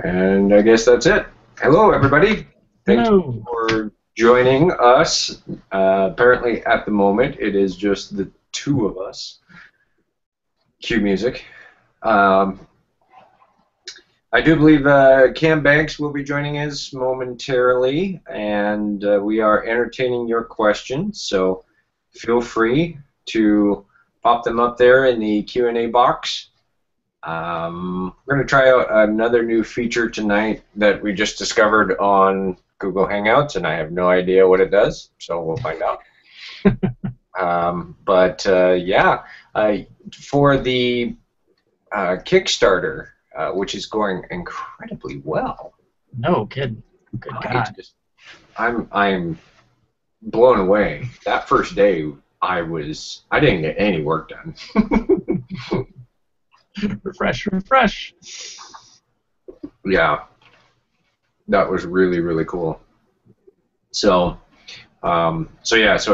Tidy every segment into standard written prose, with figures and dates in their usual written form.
And I guess that's it. Hello, everybody. Thank Hello. you for joining us. Apparently, at the moment, it is just the two of us. Cue music. I do believe Cam Banks will be joining us momentarily, and we are entertaining your questions, so feel free to pop them up there in the Q&A box. We're going to try out another new feature tonight that we just discovered on Google Hangouts, and I have no idea what it does, so we'll find out. Yeah, for the Kickstarter, which is going incredibly well. No kidding. Good God. I'm blown away. That first day, I didn't get any work done. Refresh. Yeah, that was really, really cool. So I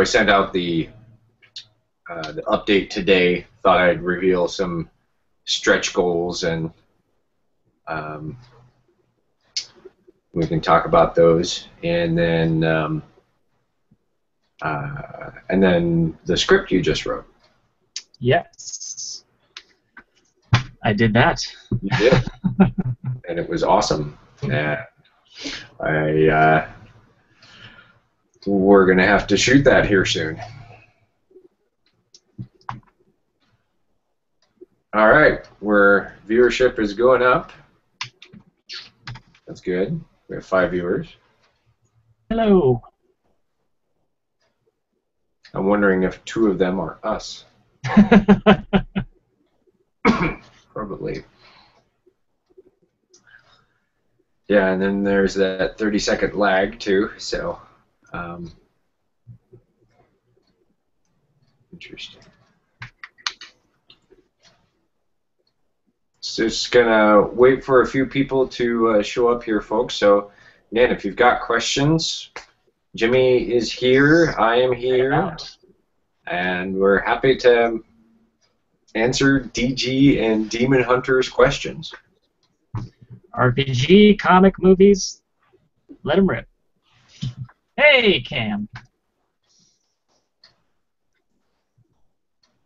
sent out the update today. Thought I'd reveal some stretch goals, and we can talk about those. And then the script you just wrote. Yes, I did that. You did, and it was awesome. We're gonna have to shoot that here soon. All right, viewership is going up. That's good. We have 5 viewers. Hello. I'm wondering if 2 of them are us. Probably. Yeah, and then there's that 30-second lag too. So, interesting. Just gonna wait for a few people to show up here, folks. So, again, if you've got questions, Jimmy is here. I am here, and we're happy to answer DG and Demon Hunter's questions. RPG, comic, movies, let them rip. Hey, Cam.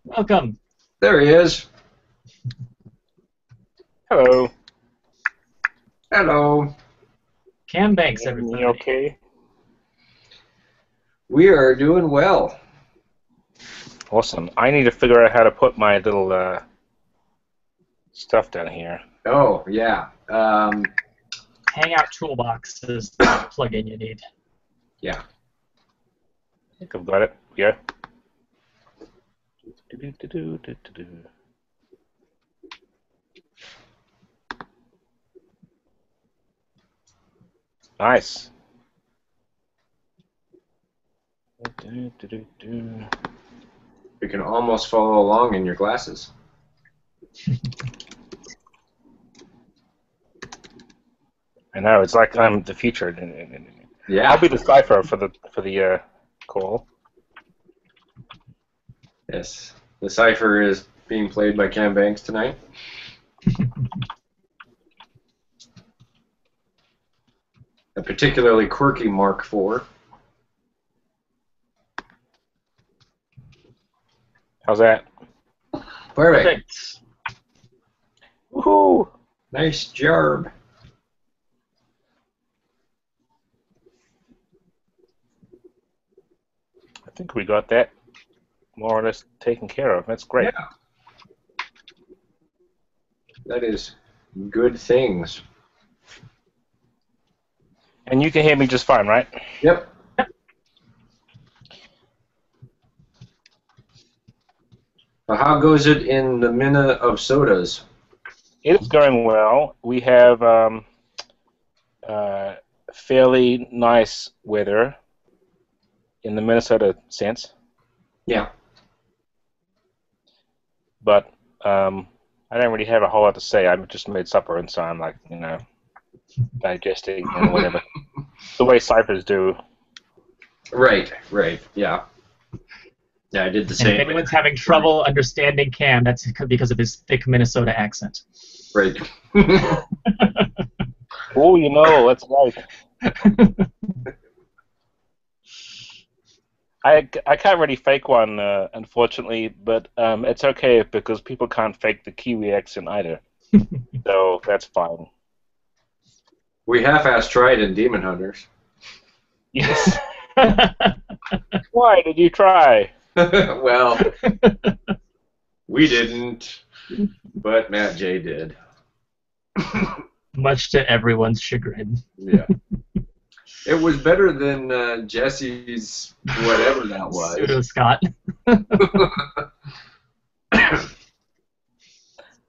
Welcome. There he is. Hello. Hello. Cam Banks, everybody. You okay? We are doing well. Awesome. I need to figure out how to put my little stuff down here. Oh, yeah. Hangout Toolbox is the plugin you need. Yeah. I think I've got it. Yeah. Nice. You can almost follow along in your glasses. I know, it's like I'm the future. Yeah. I'll be the cipher for the call. Yes. The cipher is being played by Cam Banks tonight. A particularly quirky Mark IV. How's that? Perfect. Woohoo! Nice job. I think we got that more or less taken care of. That's great. Yeah. That is good things. And you can hear me just fine, right? Yep. Well, how goes it in the Mina of Sodas? It is going well. We have fairly nice weather in the Minnesota sense. Yeah. But I don't really have a whole lot to say. I just made supper, and so I'm like, digesting and whatever. The way ciphers do. Right, yeah. Yeah, I did the same. And if anyone's having trouble understanding Cam, that's because of his thick Minnesota accent. Right. Oh, you know, that's right. I can't really fake one, unfortunately, but it's okay because people can't fake the Kiwi accent either. So that's fine. We half-assed tried in Demon Hunters. Yes. Why did you try? Well, we didn't, but Matt J did. Much to everyone's chagrin. Yeah. It was better than Jesse's whatever that was. Pseudo Scott.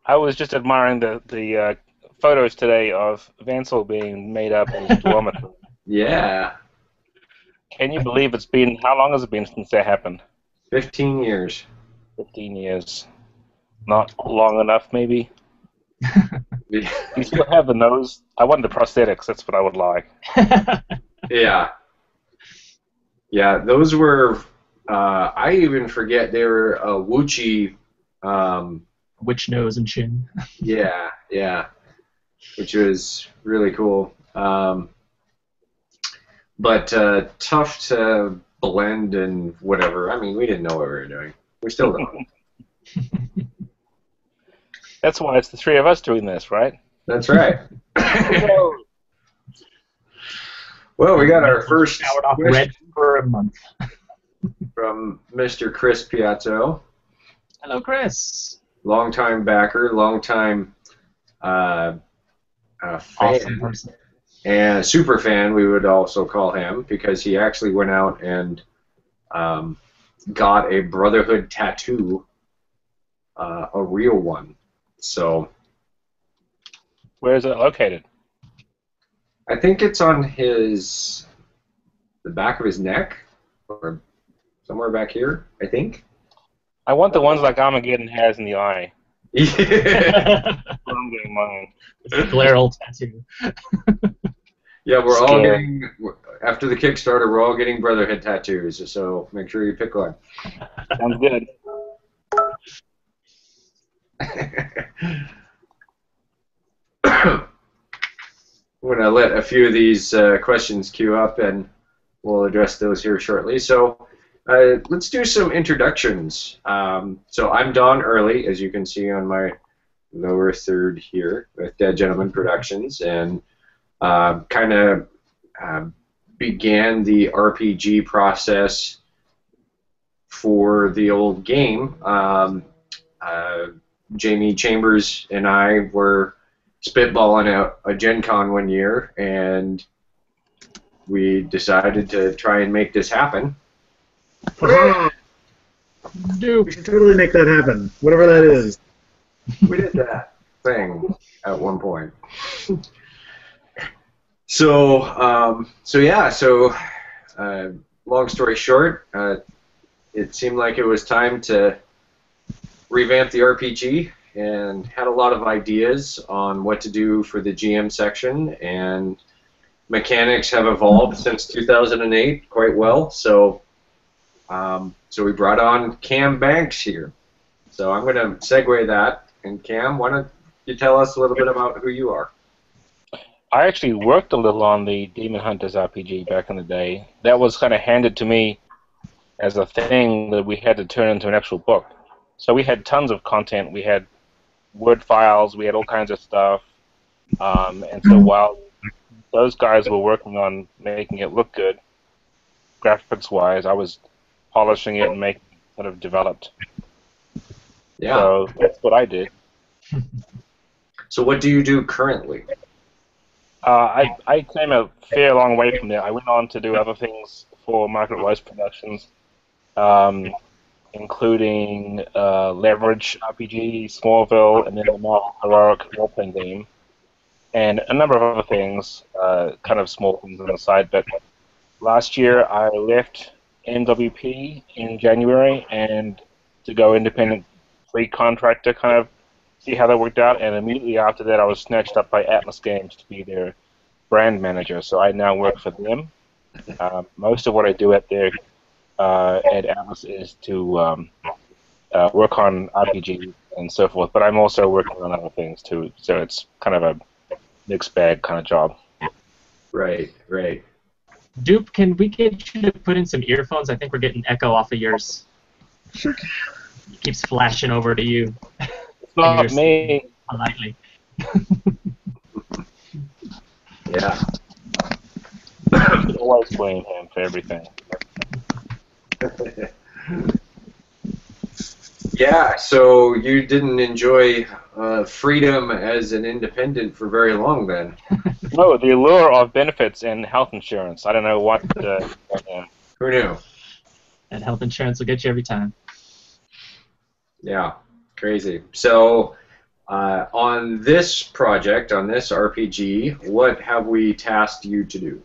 I was just admiring the photos today of Vansel being made up in his dormitory. Yeah. Can you believe it's been, how long has it been since that happened? 15 years. 15 years. Not long enough, maybe? Do you still have the nose? I want the prosthetics, that's what I would like. Yeah. Yeah, those were, I even forget they were a Wuchi. Witch nose and chin. Yeah, yeah. Which was really cool. But tough to blend and whatever. I mean, we didn't know what we were doing. We still don't. That's why it's the three of us doing this, right? That's right. Well, we got our first Showered off question red for a month. from Mr. Chris Piazzo. Hello, Chris. Longtime backer, longtime fan, Awesome person. and super fan, we would also call him, because he actually went out and got a Brotherhood tattoo, a real one. So Where is it located? I think it's on the back of his neck, or somewhere back here, I think. I want the ones like Armageddon has in the eye. Yeah. I'm getting mine. It's a Glaral tattoo. Yeah, we're all Scary. getting, after the Kickstarter, we're all getting Brotherhood tattoos, so make sure you pick one. Sounds good. I'm going to let a few of these questions queue up, and we'll address those here shortly. So let's do some introductions. So I'm Don Early, as you can see on my lower third here with Dead Gentleman Productions, and kind of began the RPG process for the old game. Jamie Chambers and I were spitballing a Gen Con one year, and we decided to try and make this happen. We should totally make that happen, whatever that is. We did that thing at one point. So, long story short, it seemed like it was time to revamp the RPG, and had a lot of ideas on what to do for the GM section, and mechanics have evolved since 2008 quite well, so we brought on Cam Banks here. So I'm going to segue that, and Cam, why don't you tell us a little bit about who you are? I actually worked a little on the Demon Hunters RPG back in the day. That was kind of handed to me as a thing that we had to turn into an actual book. So we had tons of content. We had Word files. We had all kinds of stuff. And so while those guys were working on making it look good, graphics-wise, I was polishing it and making it sort of developed. Yeah. So that's what I did. So what do you do currently? I came a fair long way from there. I went on to do other things for Market-Wise Productions, including Leverage RPG, Smallville, and then the Marvel Heroic role-playing game, and a number of other things, kind of small things on the side. But last year I left MWP in January and to go independent free contractor, kind of see how that worked out, and immediately after that I was snatched up by Atlas Games to be their brand manager. So I now work for them. Most of what I do at Atlas is to work on RPG and so forth, but I'm also working on other things too. So it's kind of a mixed bag kind of job. Right, right. Dupe, can we get you to put in some earphones? I think we're getting echo off of yours. Sure can. It keeps flashing over to you. It's not me. Politely. Yeah. You should always blame him for everything. Yeah, so you didn't enjoy freedom as an independent for very long then. No, the allure of benefits and health insurance. I don't know what. Who knew? And health insurance will get you every time. Yeah, crazy. So on this project, on this RPG, what have we tasked you to do?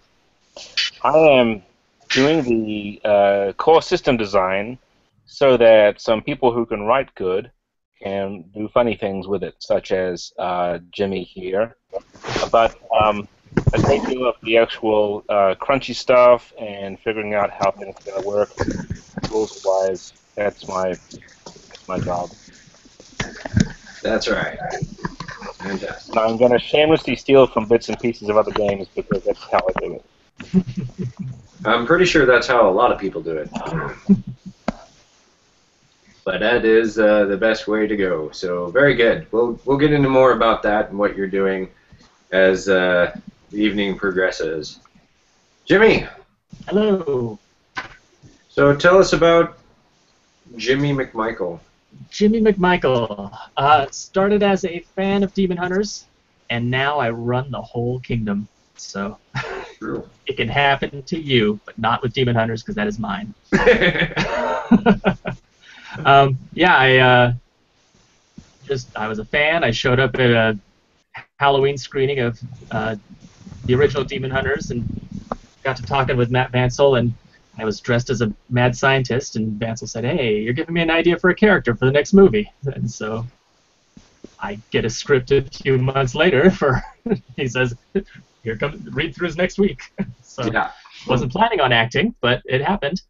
I am doing the core system design so that some people who can write good can do funny things with it, such as Jimmy here. But a great deal of the actual crunchy stuff and figuring out how things are going to work, rules-wise, that's my job. That's right. Fantastic. And I'm going to shamelessly steal from bits and pieces of other games because that's how I do it. I'm pretty sure that's how a lot of people do it. But that is the best way to go. So very good. We'll get into more about that and what you're doing as the evening progresses. Jimmy. Hello. So tell us about Jimmy McMichael. Jimmy McMichael. Started as a fan of Demon Hunters, and now I run the whole kingdom. So True. it can happen to you, but not with Demon Hunters because that is mine. Yeah, I was a fan. I showed up at a Halloween screening of the original Demon Hunters and got to talking with Matt Vancel, and I was dressed as a mad scientist, and Vancel said, "Hey, you're giving me an idea for a character for the next movie." And so I get a script a few months later for, he says, "Here comes, read throughs next week." So Yeah. wasn't planning on acting, but it happened.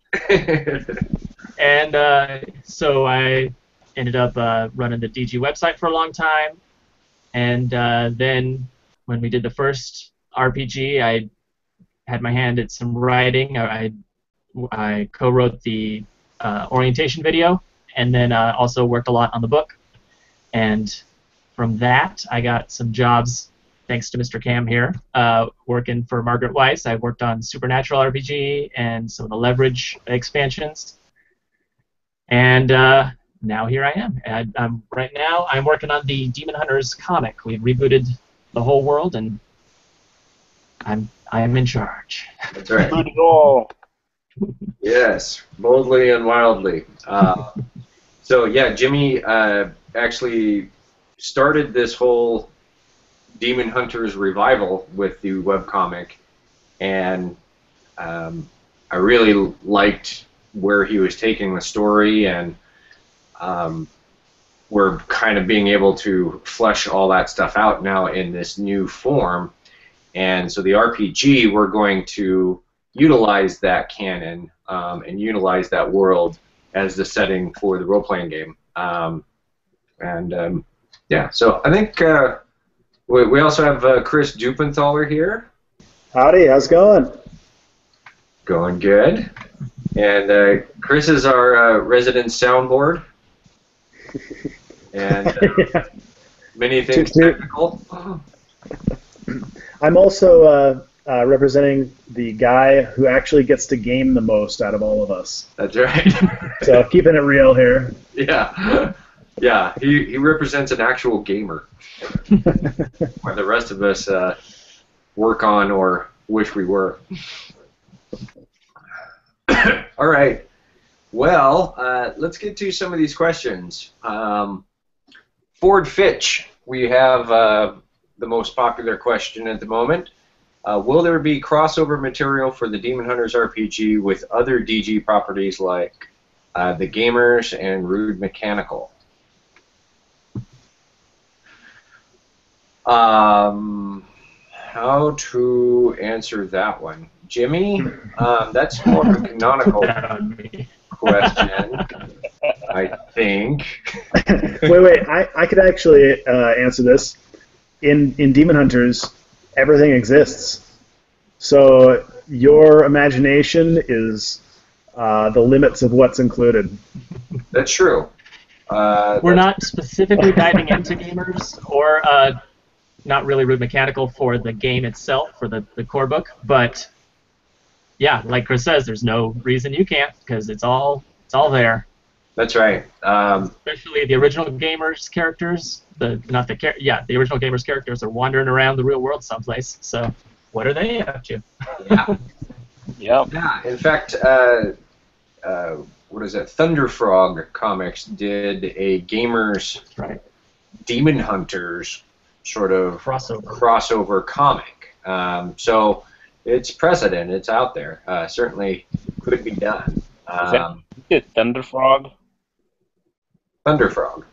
And so I ended up running the DG website for a long time. And then when we did the first RPG, I had my hand at some writing. I co-wrote the orientation video, and then also worked a lot on the book. And from that, I got some jobs, thanks to Mr. Cam here, working for Margaret Weiss. I worked on Supernatural RPG and some of the Leverage expansions. And now here I am. And right now, I'm working on the Demon Hunters comic. We've rebooted the whole world, and I am in charge. That's right. Good goal. Yes, boldly and wildly. So yeah, Jimmy actually started this whole Demon Hunters revival with the webcomic, and I really liked where he was taking the story, and we're kind of being able to flesh all that stuff out now in this new form. And so the RPG, we're going to utilize that canon and utilize that world as the setting for the role-playing game. Yeah, so I think we also have Chris Dupenthaler here. Howdy, how's it going? Going good. And Chris is our resident soundboard. And many things technical. I'm also representing the guy who actually gets to game the most out of all of us. That's right. So keeping it real here. Yeah. Yeah, he represents an actual gamer. Where the rest of us work on or wish we were. All right. Well, let's get to some of these questions. Ford Fitch, we have the most popular question at the moment. Will there be crossover material for the Demon Hunters RPG with other DG properties like The Gamers and Rude Mechanical? How to answer that one? Jimmy, that's more of a canonical question, I think. Wait, I could actually answer this. In Demon Hunters, everything exists. So your imagination is the limits of what's included. That's true. We're not specifically diving into gamers or not really root mechanical for the game itself, for the core book, but yeah, like Chris says, there's no reason you can't, because it's all there. That's right. Especially the original gamers characters, the original gamers characters are wandering around the real world someplace. So what are they up to? Yeah. Yep. Yeah. In fact, what is it? Thunderfrog Comics did a gamers Demon Hunters sort of crossover comic. So it's precedent. It's out there. Certainly could be done. Is it Thunderfrog? Thunderfrog.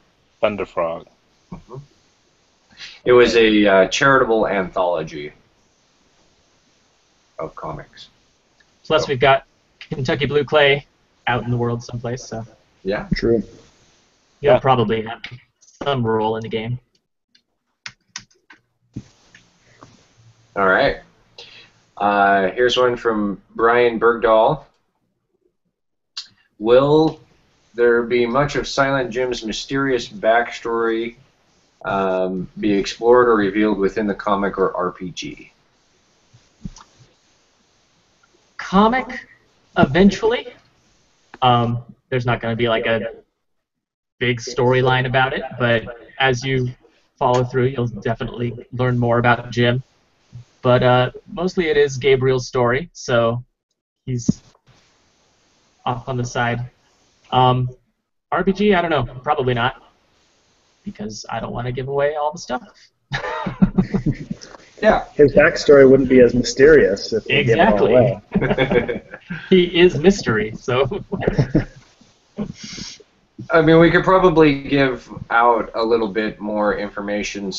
Thunderfrog. Mm-hmm. It was a charitable anthology of comics. Plus, we've got Kentucky Blue Clay out in the world someplace. So yeah, true. You'll probably have some role in the game. All right. Here's one from Brian Bergdahl. Will there be much of Silent Jim's mysterious backstory be explored or revealed within the comic or RPG? Comic, eventually. There's not going to be like a big storyline about it, but as you follow through, you'll definitely learn more about Jim. But mostly it is Gabriel's story, so he's off on the side. RPG, I don't know, probably not, because I don't want to give away all the stuff. Yeah. His backstory wouldn't be as mysterious if he gave it all away. He is mystery, so. I mean, we could probably give out a little bit more information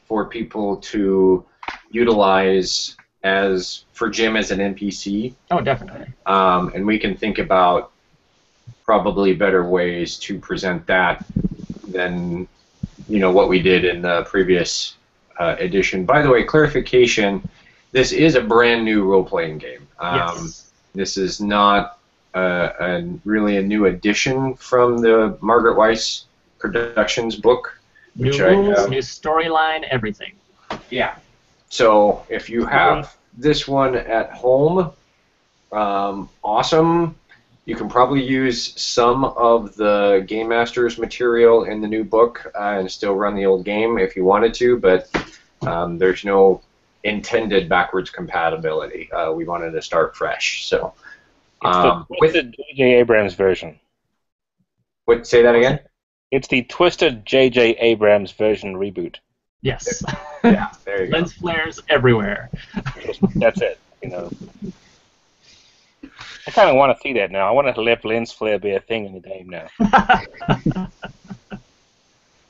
for people to utilize for Jim as an NPC. Oh, definitely. And we can think about probably better ways to present that than what we did in the previous edition. By the way, clarification: this is a brand new role-playing game. Yes. This is not really a new addition from the Margaret Weiss Productions book. New rules, new storyline, everything. Yeah. So if you have this one at home, awesome. You can probably use some of the Game Master's material in the new book and still run the old game if you wanted to, but there's no intended backwards compatibility. We wanted to start fresh. So it's the twisted J.J. Abrams version. Say that again? It's the twisted J.J. Abrams version reboot. Yes. Yeah, there you go. Lens flares everywhere. That's it. I kind of want to see that now. I want to let lens flare be a thing in the game now.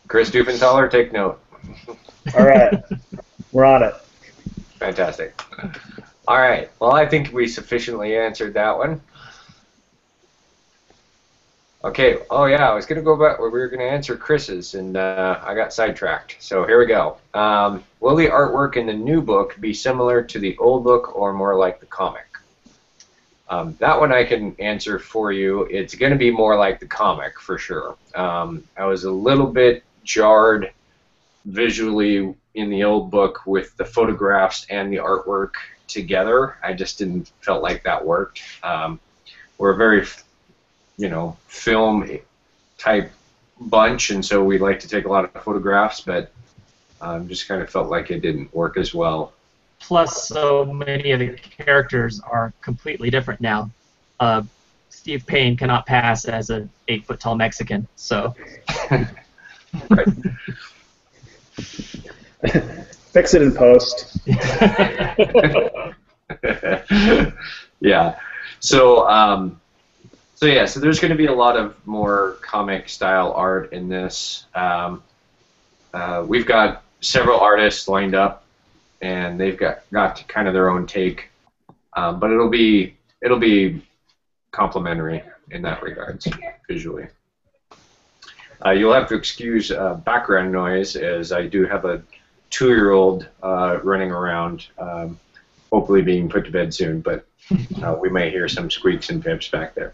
Chris Dufenthaler, take note. All right. We're on it. Fantastic. All right. Well, I think we sufficiently answered that one. Okay. Oh, yeah. I was going to go back where we were going to answer Chris's, and I got sidetracked. So here we go. Will the artwork in the new book be similar to the old book or more like the comic? That one I can answer for you. It's going to be more like the comic for sure. I was a little bit jarred visually in the old book with the photographs and the artwork together. I just didn't felt like that worked. We're a very, film type bunch, and so we like to take a lot of photographs, but just kind of felt like it didn't work as well. Plus, so many of the characters are completely different now. Steve Payne cannot pass as an 8-foot-tall Mexican, so. Right. Fix it in post. Yeah. So there's going to be a lot of more comic style art in this. We've got several artists lined up, and they've got kind of their own take, but it'll be complementary in that regards visually. You'll have to excuse background noise, as I do have a 2-year-old running around, hopefully being put to bed soon, but we may hear some squeaks and pips back there.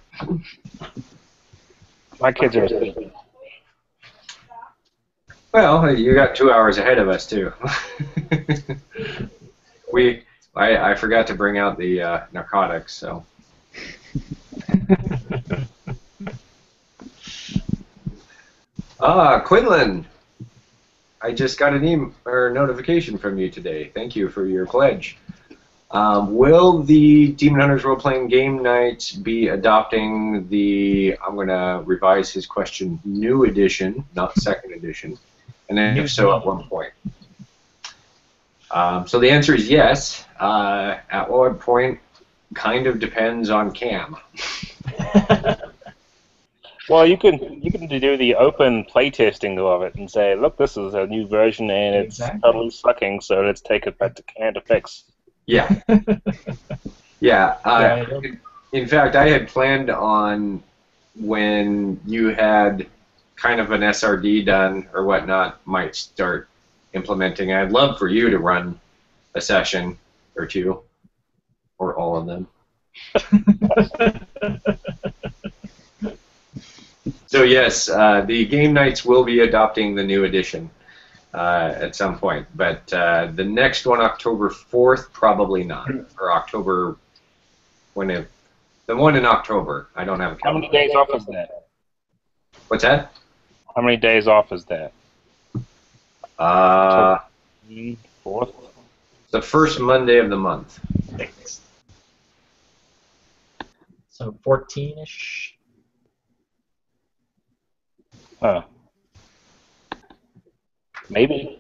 My kids are asleep. Well, you got 2 hours ahead of us too. I forgot to bring out the narcotics, so. Quinlan, I just got an email or notification from you today. Thank you for your pledge. Will the Demon Hunters role-playing game nights be adopting the, I'm going to revise his question, new edition, not second edition, and then if so, at what point? So the answer is yes. At what point kind of depends on Cam. Well, you can do the open playtesting of it and say, look, this is a new version and it's totally sucking, so let's take it back to Canon to fix. Yeah. Yeah. In fact, I had planned on when you had kind of an SRD done or whatnot, might start implementing. I'd love for you to run a session or two, or all of them. So yes, the game nights will be adopting the new edition at some point, but the next one, October 4th, probably not, or October, the one in October, I don't have a calendar. How many days off is that? What's that? How many days off is that? 4th? The first Monday of the month. So 14-ish. Huh. Maybe.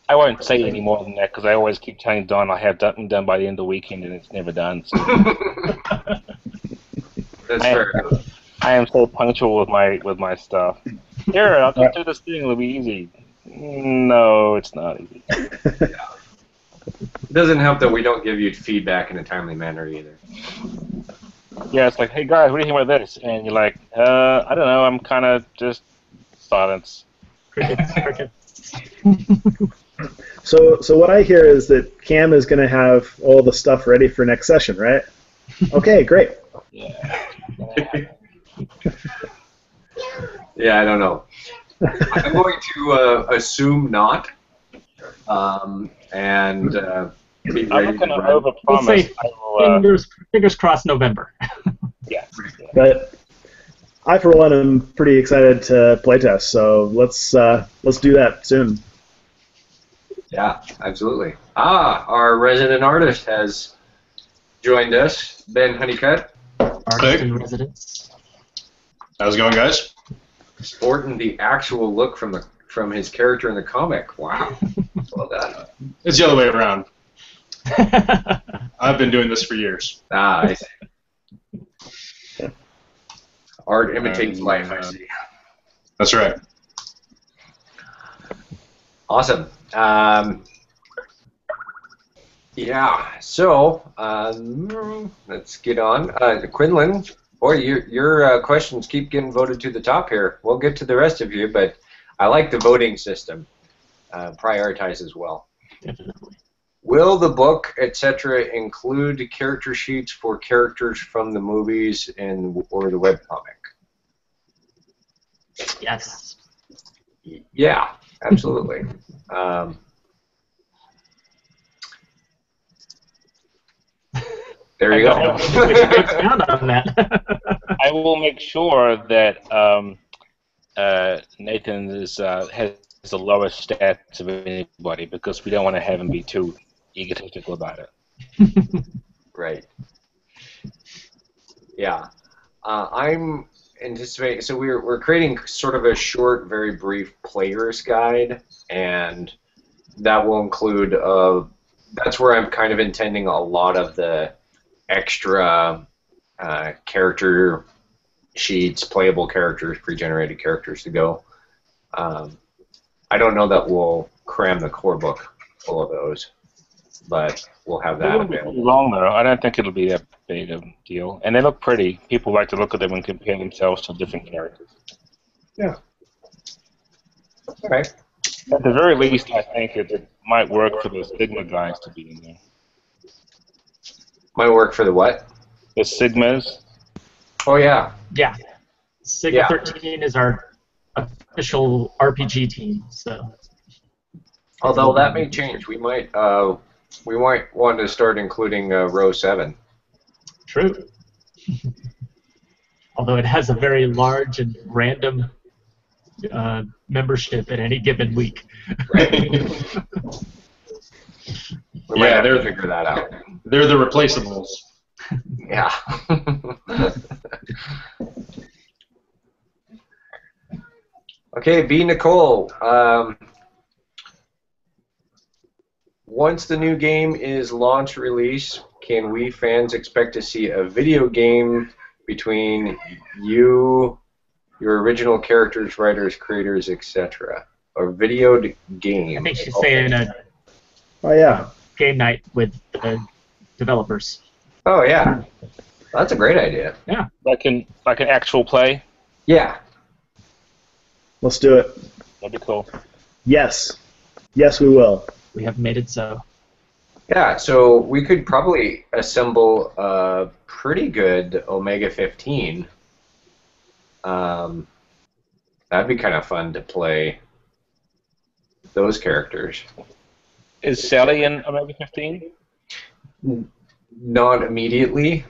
I won't say any more than that because I always keep telling Don I have done by the end of the weekend and it's never done. So. That's fair. I am so punctual with my stuff. Here, I'll just do this thing. It'll be easy. No, it's not easy. Yeah. It doesn't help that we don't give you feedback in a timely manner either. Yeah, it's like, hey guys, what do you think about this? And you're like, I don't know. I'm kind of just silence. Crickets. So what I hear is that Cam is going to have all the stuff ready for next session, right? Okay, great. Yeah. Yeah, I don't know. I'm going to assume not, and be ready I'm not going to run. overpromise. We'll say fingers crossed November. Yeah. But I, for one, am pretty excited to playtest. So let's do that soon. Yeah, absolutely. Our resident artist has joined us, Ben Honeycutt. Artist in residence. How's it going, guys? Sporting the actual look from his character in the comic. Wow. Well done. It's the other way around. I've been doing this for years. I see. Art imitates life, I see. That's right. Awesome. Yeah, so let's get on. Quinlan, boy, your questions keep getting voted to the top here. We'll get to the rest of you, but I like the voting system. Prioritize as well. Definitely. Will the book, etc., include character sheets for characters from the movies or the webcomic? Yes. Yeah, absolutely. There you go. Expound on that. I will make sure that Nathan has the lowest stats of anybody because we don't want to have him be too egotistical about it. Right. Yeah. I'm anticipating. So we're creating sort of a short, very brief player's guide, and that will include. That's where I'm kind of intending a lot of the extra character sheets, playable characters, pre-generated characters to go. I don't know that we'll cram the core book full of those, but we'll have that available. Long though, I don't think it'll be that big a deal, and they look pretty. People like to look at them and compare themselves to different characters. Yeah. All right. At the very least, I think it might work for the Sigma guys to be in there. Might work for the what? The Sigmas. Oh yeah. Yeah. Sigma Yeah. 13 is our official RPG team, so. Although that may change. We might want to start including row 7. True. Although it has a very large and random membership at any given week. Right. We might Yeah, have to they're figure that out. they're the replaceables. Yeah. Okay, B. Nicole. Once the new game is launch release, can we fans expect to see a video game between you, your original characters, writers, creators, etc.? A video game. I think she's saying a Oh yeah. game night with the developers. Oh yeah, that's a great idea. Yeah. Like an actual play. Yeah. Let's do it. That'd be cool. Yes. Yes, we will. We have made it so. Yeah, so we could probably assemble a pretty good Omega 15. That'd be kind of fun to play those characters. Is Sally in Omega 15? Not immediately.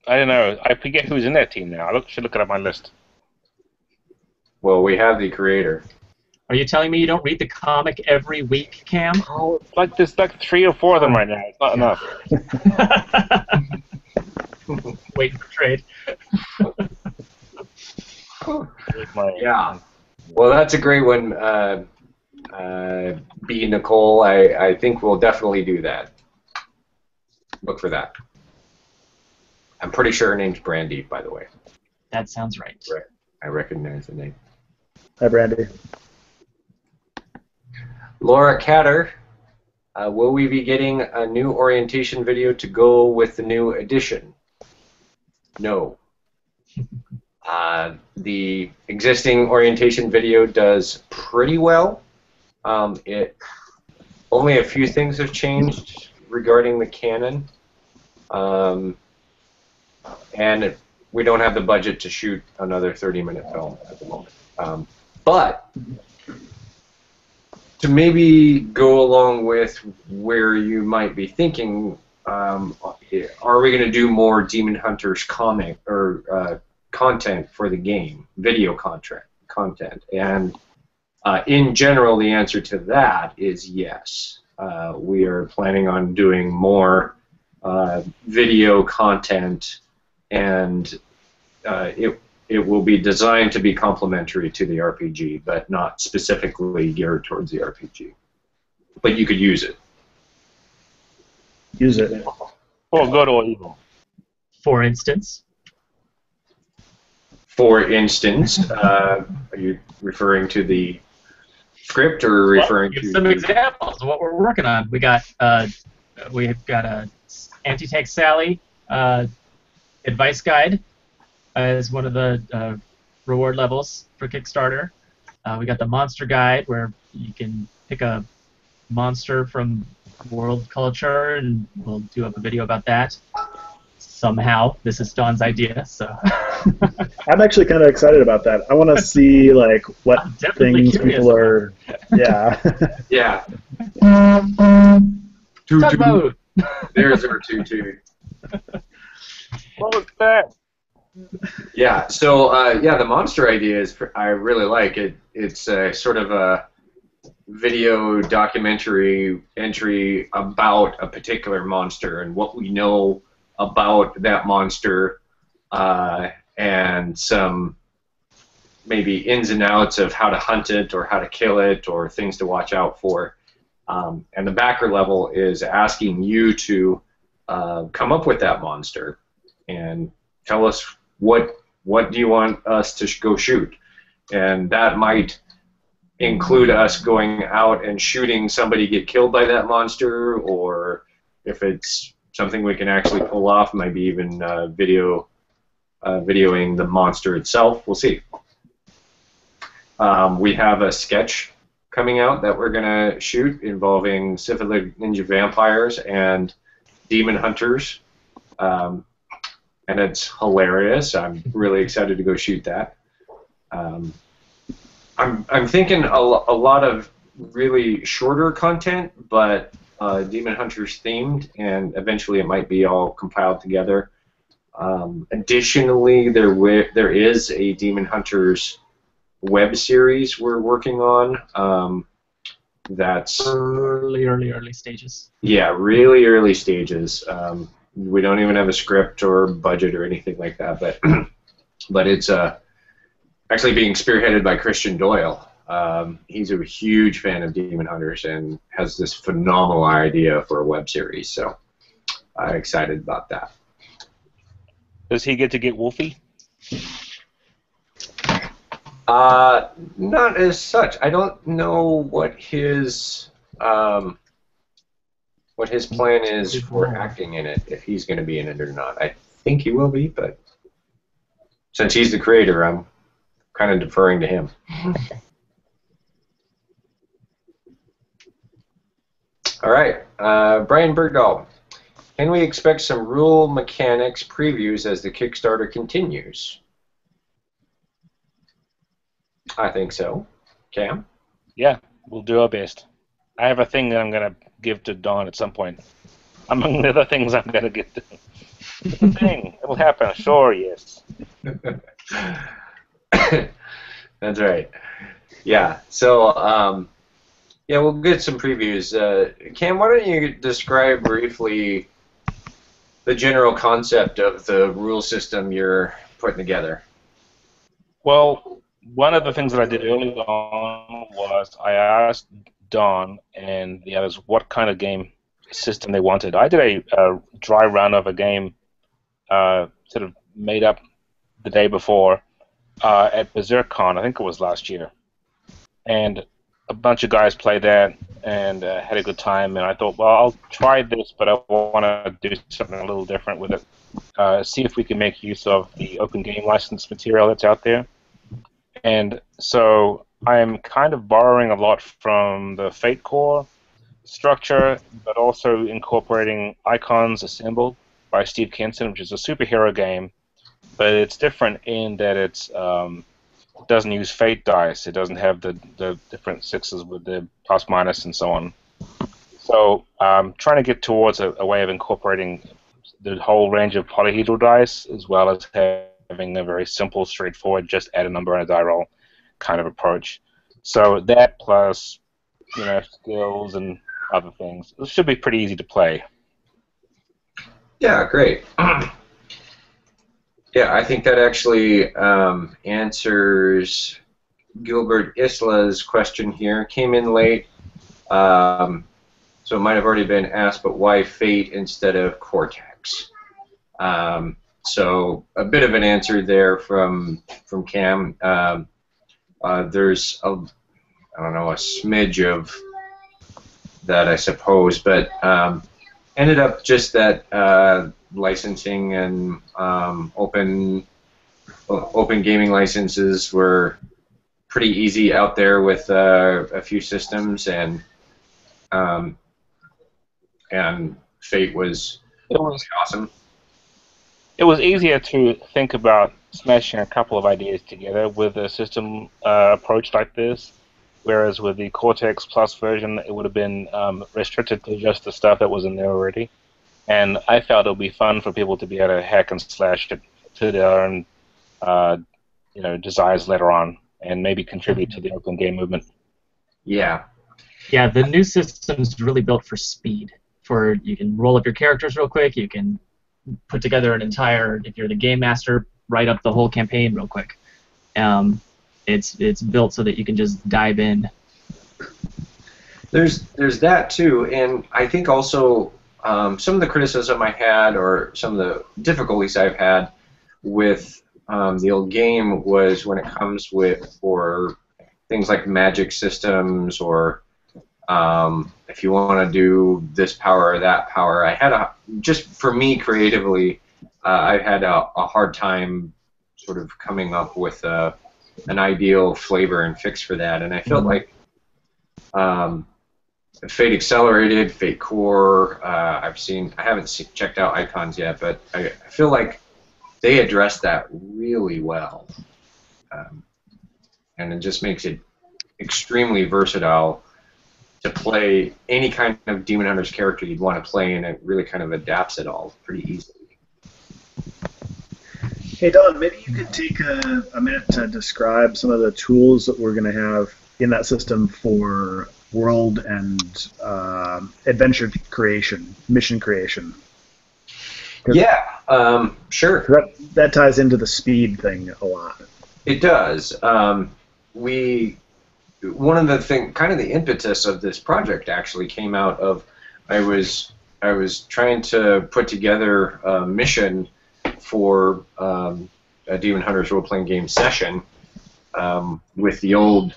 I don't know. I forget who's in that team now. Should look it up my list. Well, we have the creator. Are you telling me you don't read the comic every week, Cam? Oh, there's like 3 or 4 of them right now. It's not enough. Waiting for trade. Yeah. Well, that's a great one, B. Nicole. I think we'll definitely do that. Look for that. I'm pretty sure her name's Brandy, by the way. That sounds right. Right. I recognize the name. Hi, Brandy. Laura Catter, will we be getting a new orientation video to go with the new edition? No. The existing orientation video does pretty well. Only a few things have changed regarding the Canon, and we don't have the budget to shoot another 30-minute film at the moment. But to maybe go along with where you might be thinking, are we going to do more Demon Hunters comic or content for the game, video content? And in general, the answer to that is yes. We are planning on doing more video content, and it will be designed to be complementary to the RPG, but not specifically geared towards the RPG. But you could use it. Use it. For good or evil. For instance. For instance, are you referring to the script or referring Give to some examples of what we're working on. We've got a Anti-Tank Sally advice guide as one of the reward levels for Kickstarter. We got the monster guide where you can pick a monster from world culture, and we'll do up a video about that. Somehow, this is Dawn's idea, so. I'm actually kind of excited about that. I want to see like what things people are. Yeah. Yeah. Tugboat. There's our tutu. What was that? Yeah. So yeah, the monster idea is I really like it. It's sort of a video documentary entry about a particular monster and what we know about that monster, and some maybe ins and outs of how to hunt it or how to kill it or things to watch out for. And the backer level is asking you to come up with that monster and tell us what do you want us to go shoot. And that might include us going out and shooting somebody get killed by that monster, or if it's something we can actually pull off, maybe even videoing the monster itself. We'll see. We have a sketch coming out that we're going to shoot involving Syphilitic Ninja Vampires and Demon Hunters. And it's hilarious. I'm really excited to go shoot that. I'm thinking a lot of really shorter content, but Demon Hunters themed, and eventually it might be all compiled together. Additionally, there is a Demon Hunters web series we're working on. That's early stages. Yeah, really early stages. We don't even have a script or budget or anything like that, but it's actually being spearheaded by Christian Doyle. He's a huge fan of Demon Hunters and has this phenomenal idea for a web series, so I'm excited about that. Does he get to get Wolfie? Not as such. I don't know what his plan is for acting in it, if he's going to be in it or not. I think he will be, but since he's the creator, I'm kind of deferring to him. All right, Brian Bergdahl. Can we expect some rule mechanics previews as the Kickstarter continues? I think so. Cam? Yeah, we'll do our best. I have a thing that I'm going to give to Don at some point. Among the other things I'm going to get to. It's a thing. It will happen. Sure, yes. That's right. Yeah, so, yeah, we'll get some previews. Cam, why don't you describe briefly the general concept of the rule system you're putting together? Well, one of the things that I did early on was I asked Don and the others what kind of game system they wanted. I did a dry run of a game sort of made up the day before at BerserkCon, I think it was last year. And a bunch of guys played that and had a good time, and I thought, well, I'll try this, but I want to do something a little different with it. See if we can make use of the open game license material that's out there. And so I'm kind of borrowing a lot from the Fate Core structure, but also incorporating Icons Assembled by Steve Kenson, which is a superhero game, but it's different in that it doesn't use Fate dice. It doesn't have the different sixes with the plus, minus, and so on. So I'm trying to get towards a way of incorporating the whole range of polyhedral dice, as well as having a very simple, straightforward, just add a number and a die roll kind of approach. So that plus, skills and other things. It should be pretty easy to play. Yeah, great. Yeah, I think that actually answers Gilbert Isla's question here. Came in late, so it might have already been asked, but why Fate instead of Cortex? So a bit of an answer there from Cam. There's a smidge of that, I suppose, but ended up just that licensing and open gaming licenses were pretty easy out there with a few systems, and Fate was awesome. It was easier to think about smashing a couple of ideas together with a system approach like this, whereas with the Cortex Plus version, it would have been restricted to just the stuff that was in there already. And I felt it would be fun for people to be able to hack and slash it to their own desires later on, and maybe contribute to the open game movement. Yeah. Yeah, the new system's really built for speed. You can roll up your characters real quick, you can put together an entire, if you're the game master, write up the whole campaign real quick. It's built so that you can just dive in. There's that too, and I think also some of the criticism I had, or some of the difficulties I've had with the old game, was when it comes for things like magic systems, or if you want to do this power or that power. I had just for me creatively, I had a hard time sort of coming up with a an ideal flavor and fix for that. And I felt like Fate Accelerated, Fate Core, I haven't checked out Icons yet, but I feel like they addressed that really well. And it just makes it extremely versatile to play any kind of Demon Hunter's character you'd want to play, and it really kind of adapts it all pretty easily. Hey, Don, maybe you could take a minute to describe some of the tools that we're going to have in that system for world and adventure creation, mission creation. Yeah, sure. That ties into the speed thing a lot. It does. One of the impetus of this project actually came out of I was trying to put together a mission for a Demon Hunters role-playing game session with the old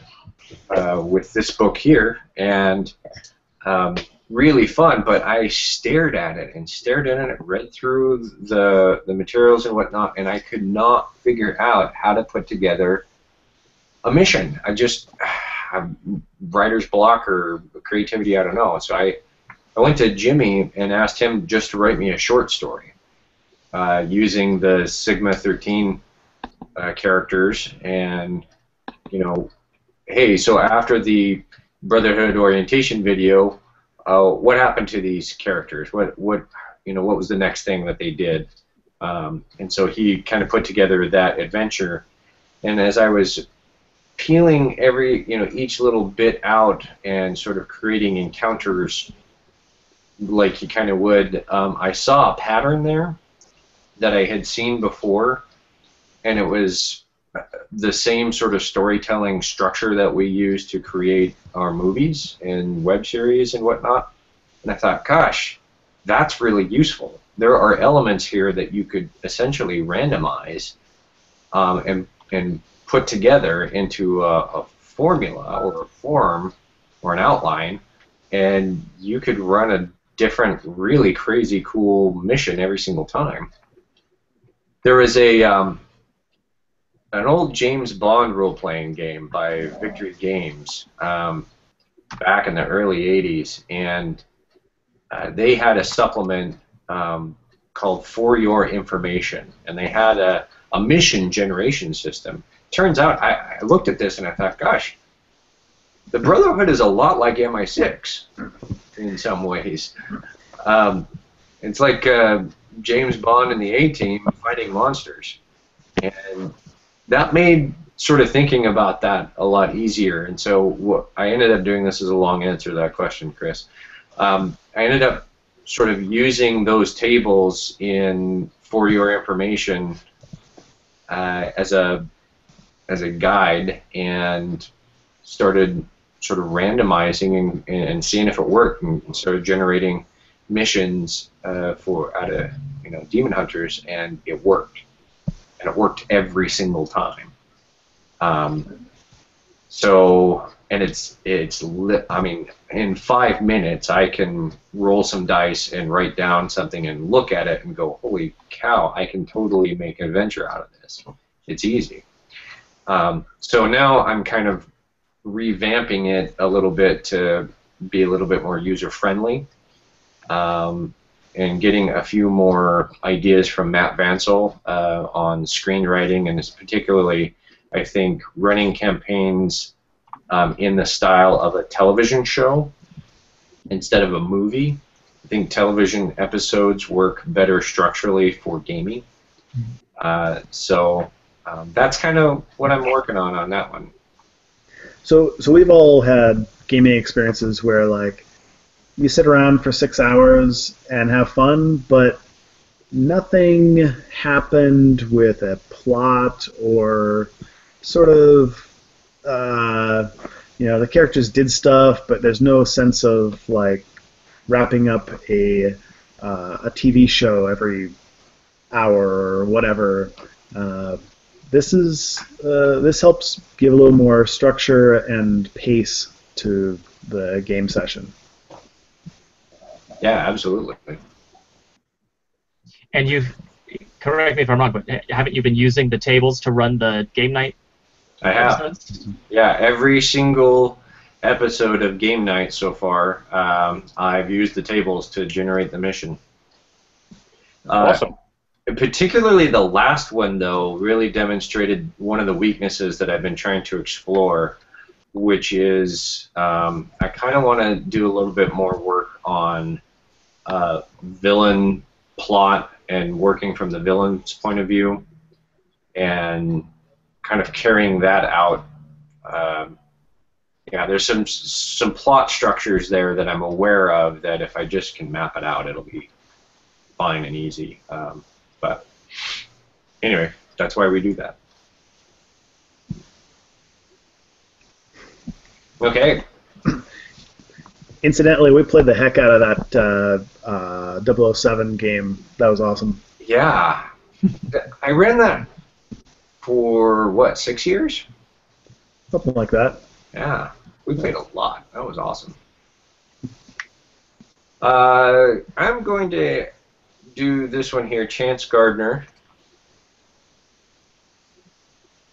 with this book here, and really fun. But I stared at it and stared at it, read through the materials and whatnot, and I could not figure out how to put together a mission. I just writer's block or creativity, I don't know. So I went to Jimmy and asked him just to write me a short story using the Sigma 13 characters, and hey, so after the Brotherhood orientation video, what happened to these characters? What was the next thing that they did? And so he kind of put together that adventure, and as I was peeling each little bit out and sort of creating encounters like you kind of would, I saw a pattern there that I had seen before, and it was the same sort of storytelling structure that we use to create our movies and web series and whatnot. And I thought, gosh, that's really useful. There are elements here that you could essentially randomize and put together into a formula or a form or an outline, and you could run a different, really crazy, cool mission every single time. There was an old James Bond role-playing game by Victory Games back in the early 80s, and they had a supplement called For Your Information, and they had a mission generation system. Turns out, I looked at this and I thought, gosh, the Brotherhood is a lot like MI6 in some ways. It's like James Bond and the A-Team fighting monsters. And that made sort of thinking about that a lot easier. And so what I ended up doing, this is a long answer to that question, Chris. I ended up sort of using those tables For Your Information as a guide, and started sort of randomizing and seeing if it worked, and started generating missions out of Demon Hunters, and it worked, and it worked every single time. I mean, in 5 minutes I can roll some dice and write down something and look at it and go, holy cow, I can totally make an adventure out of this. It's easy. So now I'm kind of revamping it a little bit to be a little bit more user-friendly, and getting a few more ideas from Matt Vansel on screenwriting, and particularly, I think, running campaigns in the style of a television show instead of a movie. I think television episodes work better structurally for gaming. So that's kind of what I'm working on that one. So we've all had gaming experiences where, like, you sit around for 6 hours and have fun, but nothing happened with a plot, or sort of, the characters did stuff, but there's no sense of, like, wrapping up a TV show every hour or whatever. This helps give a little more structure and pace to the game session. Yeah, absolutely. And correct me if I'm wrong, but haven't you been using the tables to run the game night I have. episodes? Yeah, every single episode of Game Night so far, I've used the tables to generate the mission. Awesome. Particularly the last one, though, really demonstrated one of the weaknesses that I've been trying to explore, which is I kind of want to do a little bit more work on villain plot and working from the villain's point of view, and kind of carrying that out. Yeah, there's some plot structures there that I'm aware of that if I just can map it out, it'll be fine and easy. But anyway, that's why we do that. Okay. Incidentally, we played the heck out of that 007 game. That was awesome. Yeah. I ran that for, what, 6 years? Something like that. Yeah. We played a lot. That was awesome. I'm going to do this one here, Chance Gardner.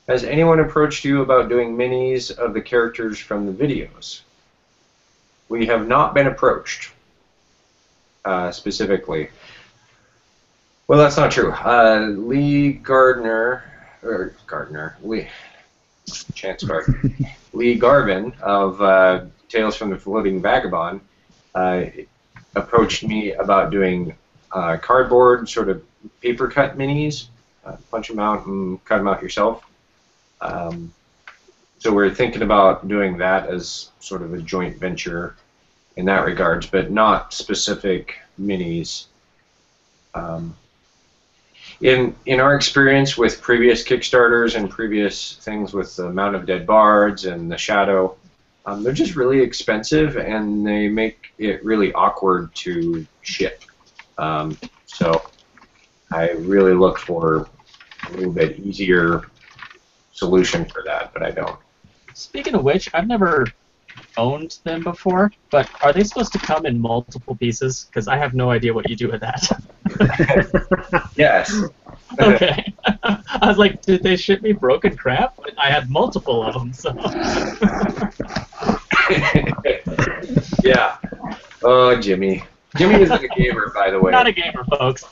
Has anyone approached you about doing minis of the characters from the videos? We have not been approached, specifically. Well, that's not true. Chance Gardner. Lee Garvin of Tales from the Floating Vagabond approached me about doing cardboard sort of paper cut minis, punch them out and cut them out yourself. So we're thinking about doing that as sort of a joint venture in that regards, but not specific minis. In our experience with previous Kickstarters and previous things with the Mount of Dead Bards and the Shadow, they're just really expensive and they make it really awkward to ship. So I really look for a little bit easier solution for that, but I don't. Speaking of which, I've never owned them before, but are they supposed to come in multiple pieces? Because I have no idea what you do with that. Yes. Okay. I was like, did they ship me broken crap? I had multiple of them, so. Yeah. Oh, Jimmy. Jimmy isn't a gamer, by the way. Not a gamer, folks.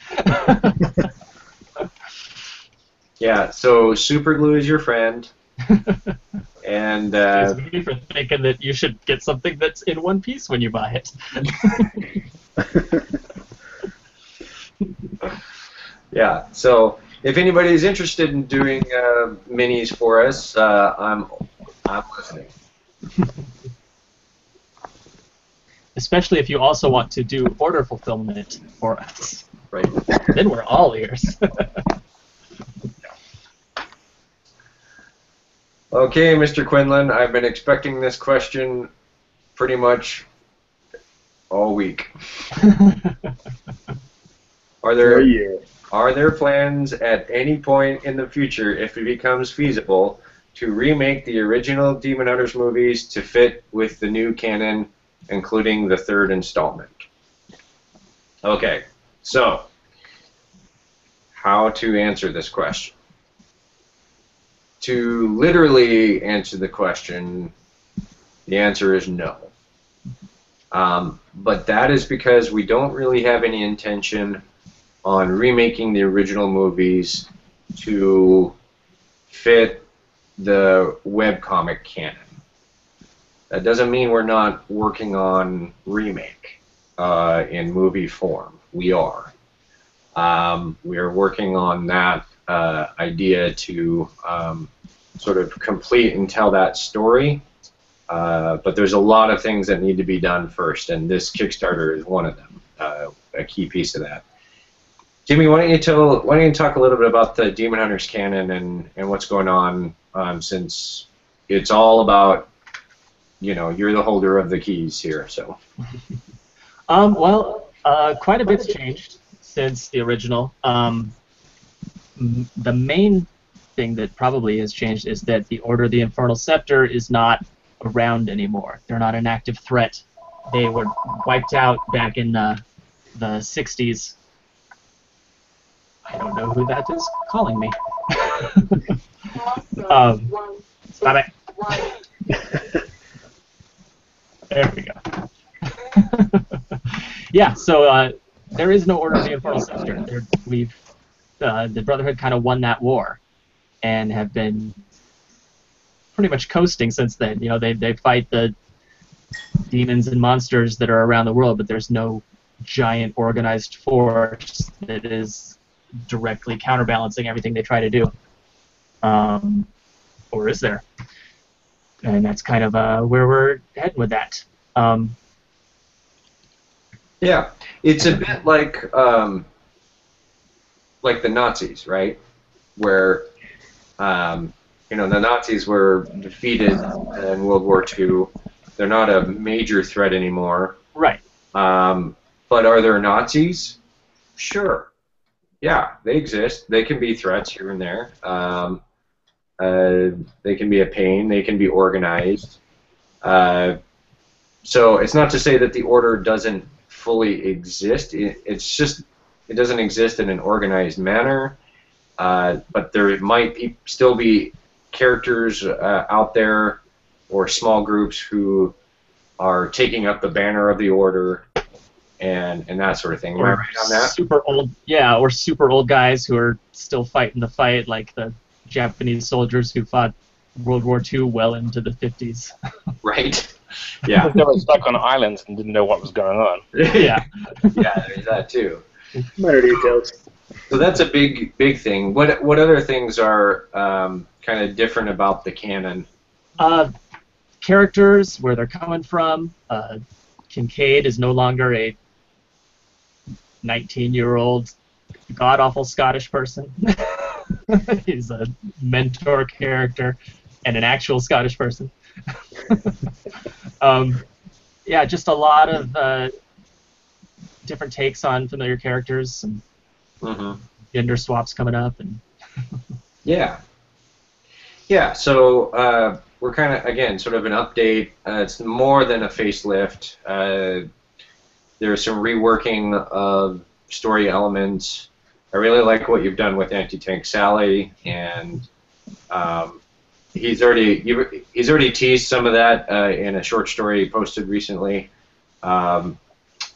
Yeah, so super glue is your friend. And Excuse me for thinking that you should get something that's in one piece when you buy it. yeah, so if anybody's interested in doing minis for us, I'm listening. Especially if you also want to do order fulfillment for us. Right. Then we're all ears. Okay, Mr. Quinlan, I've been expecting this question pretty much all week. Are there plans at any point in the future, if it becomes feasible, to remake the original Demon Hunters movies to fit with the new canon, including the third installment? Okay, so how to answer this question? To literally answer the question, the answer is no. But that is because we don't really have any intention on remaking the original movies to fit the webcomic canon. That doesn't mean we're not working on remake in movie form. We are. We are working on that idea to sort of complete and tell that story. But there's a lot of things that need to be done first, and this Kickstarter is one of them, a key piece of that. Jimmy, why don't you talk a little bit about the Demon Hunters canon and what's going on, since it's all about, you're the holder of the keys here, so. Quite a bit's changed since the original. The main thing that probably has changed is that the Order of the Infernal Scepter is not around anymore. They're not an active threat. They were wiped out back in the 60s. I don't know who that is calling me. Stop it. There we go. Yeah, so there is no Order of the Infernal Scepter. The Brotherhood kind of won that war, and have been pretty much coasting since then. You know, they fight the demons and monsters that are around the world, but there's no giant organized force that is directly counterbalancing everything they try to do. Or is there? And that's kind of where we're heading with that. Yeah, it's a bit like the Nazis, right? Where you know, the Nazis were defeated in World War II. They're not a major threat anymore. Right. But are there Nazis? Sure. Yeah, they exist. They can be threats here and there. They can be a pain. They can be organized. So it's not to say that the Order doesn't fully exist. It's just it doesn't exist in an organized manner. But there might still be characters out there or small groups who are taking up the banner of the Order and that sort of thing. Am I right on that? Super old, yeah, or super old guys who are still fighting the fight, like the Japanese soldiers who fought World War II well into the 50s. Right. Yeah. They were stuck on islands and didn't know what was going on. Yeah. Yeah, there's that too. Minor details. So that's a big thing. What other things are kind of different about the canon? Characters, where they're coming from. Kincaid is no longer a 19-year-old god-awful Scottish person. He's a mentor character and an actual Scottish person. Yeah, just a lot of different takes on familiar characters. Some gender swaps coming up. And Yeah. Yeah, so we're kind of, again, sort of an update. It's more than a facelift. There's some reworking of story elements. I really like what you've done with Anti-Tank Sally, and he's already teased some of that in a short story he posted recently on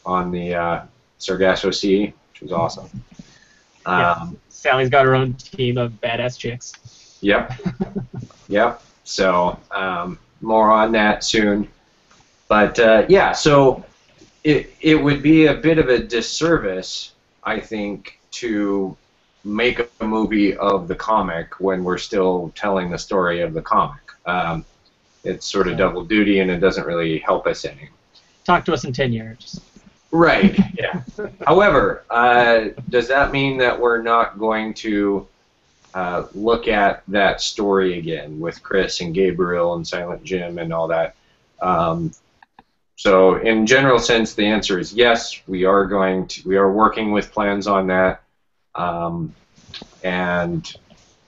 the Sargasso Sea, which was awesome. yeah, Sally's got her own team of badass chicks. Yep. Yep. So more on that soon. But yeah, so it would be a bit of a disservice, I think, to make a movie of the comic when we're still telling the story of the comic. It's sort of double duty, and it doesn't really help us any. Talk to us in 10 years. Right, yeah. However, does that mean that we're not going to look at that story again with Chris and Gabriel and Silent Jim and all that? So in general sense, the answer is yes, we are working with plans on that. And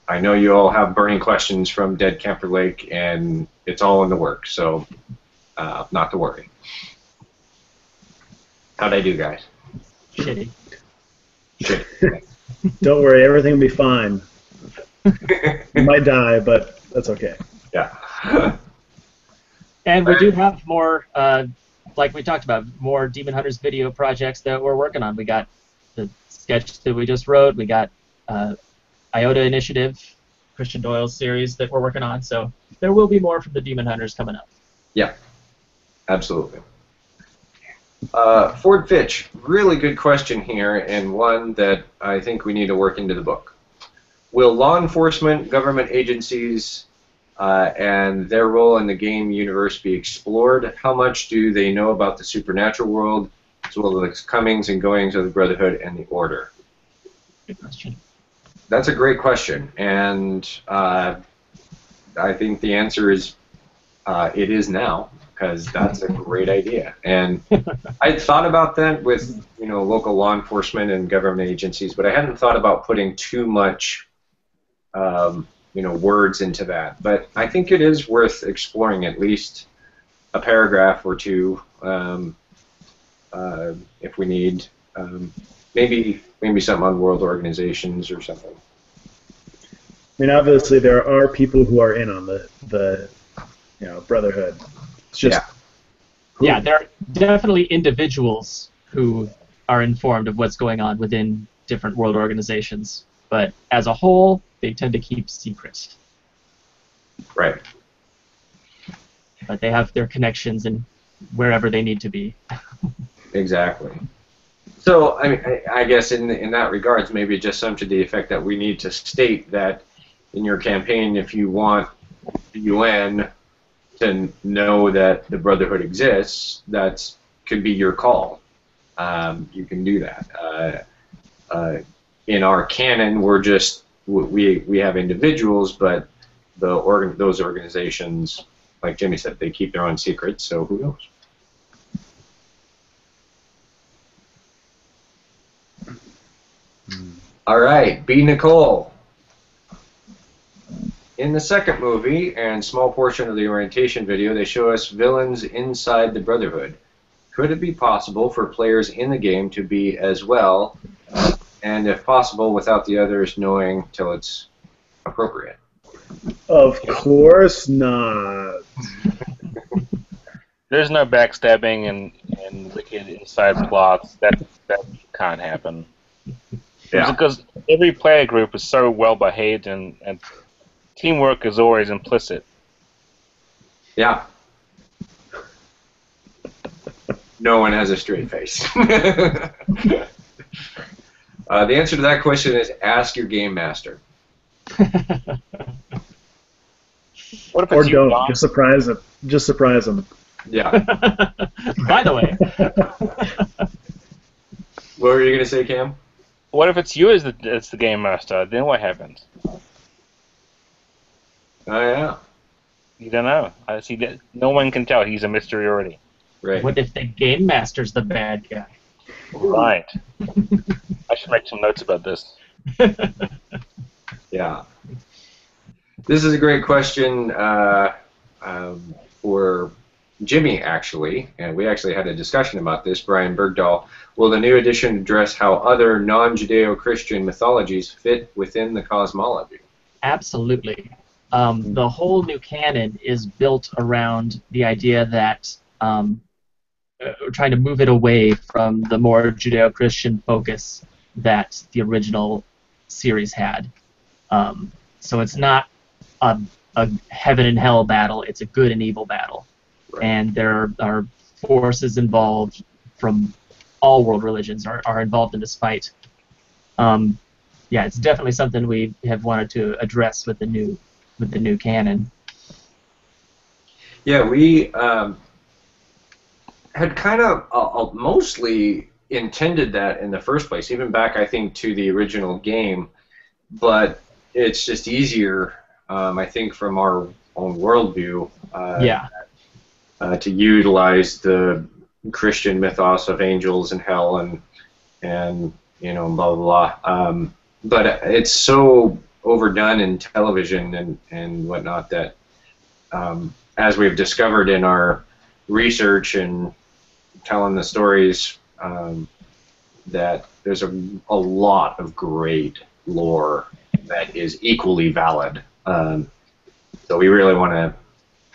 I know you all have burning questions from Dead Camper Lake, and it's all in the works, so not to worry. How'd I do, guys? Shitty. Shitty. Don't worry, everything will be fine. You might die, but that's okay. Yeah. And we do have more, like we talked about, more Demon Hunters video projects that we're working on. We got the sketch that we just wrote. We got Iota Initiative, Christian Doyle's series that we're working on. So there will be more from the Demon Hunters coming up. Yeah, absolutely. Ford Fitch, really good question here, and one that I think we need to work into the book. Will law enforcement, government agencies, and their role in the game universe be explored? How much do they know about the supernatural world, as well as the comings and goings of the Brotherhood and the Order? Good question. That's a great question, and I think the answer is it is now, because that's a great idea. And I thought about that with local law enforcement and government agencies, but I hadn't thought about putting too much words into that. But I think it is worth exploring at least a paragraph or two if we need. Maybe something on world organizations or something. mean, obviously there are people who are in on the Brotherhood. It's just Yeah, there are definitely individuals who are informed of what's going on within different world organizations, but as a whole, they tend to keep secret. Right. But they have their connections in wherever they need to be. Exactly. So, I mean, I guess in that regards, maybe just some to the effect that we need to state that in your campaign, if you want the UN to know that the Brotherhood exists, that could be your call. You can do that. In our canon, we have individuals, but those organizations, like Jimmy said, they keep their own secrets. So who knows? All right, B. Nicole. In the second movie and small portion of the orientation video, they show us villains inside the Brotherhood. Could it be possible for players in the game to be as well, and if possible, without the others knowing till it's appropriate? Of course not. There's no backstabbing and wicked inside plots. That can't happen. Yeah. Because every player group is so well behaved and teamwork is always implicit. Yeah. No one has a straight face. The answer to that question is ask your game master. What if Or it's you, don't. Don? Just surprise them. Just surprise them. Yeah. By the way, What were you going to say, Cam? What if it's you as the game master? Then what happens? Oh, yeah. You don't know. I see that no one can tell. He's a mystery already. Right. what if the game master's the bad guy? Right. I should make some notes about this. Yeah. This is a great question for Jimmy, actually, and we actually had a discussion about this. Brian Bergdahl, will the new edition address how other non-Judeo-Christian mythologies fit within the cosmology? Absolutely. The whole new canon is built around the idea that we're trying to move it away from the more Judeo-Christian focus that the original series had. So it's not a heaven and hell battle, it's a good and evil battle. Right. And there are forces involved from all world religions are involved in this fight. Yeah, it's definitely something we have wanted to address with the new canon. Yeah, we had kind of mostly intended that in the first place, even back, I think, to the original game, but it's just easier, I think, from our own worldview to utilize the Christian mythos of angels and hell and blah, blah, blah. But it's so overdone in television and whatnot that, as we've discovered in our research and telling the stories, that there's a lot of great lore that is equally valid. So we really want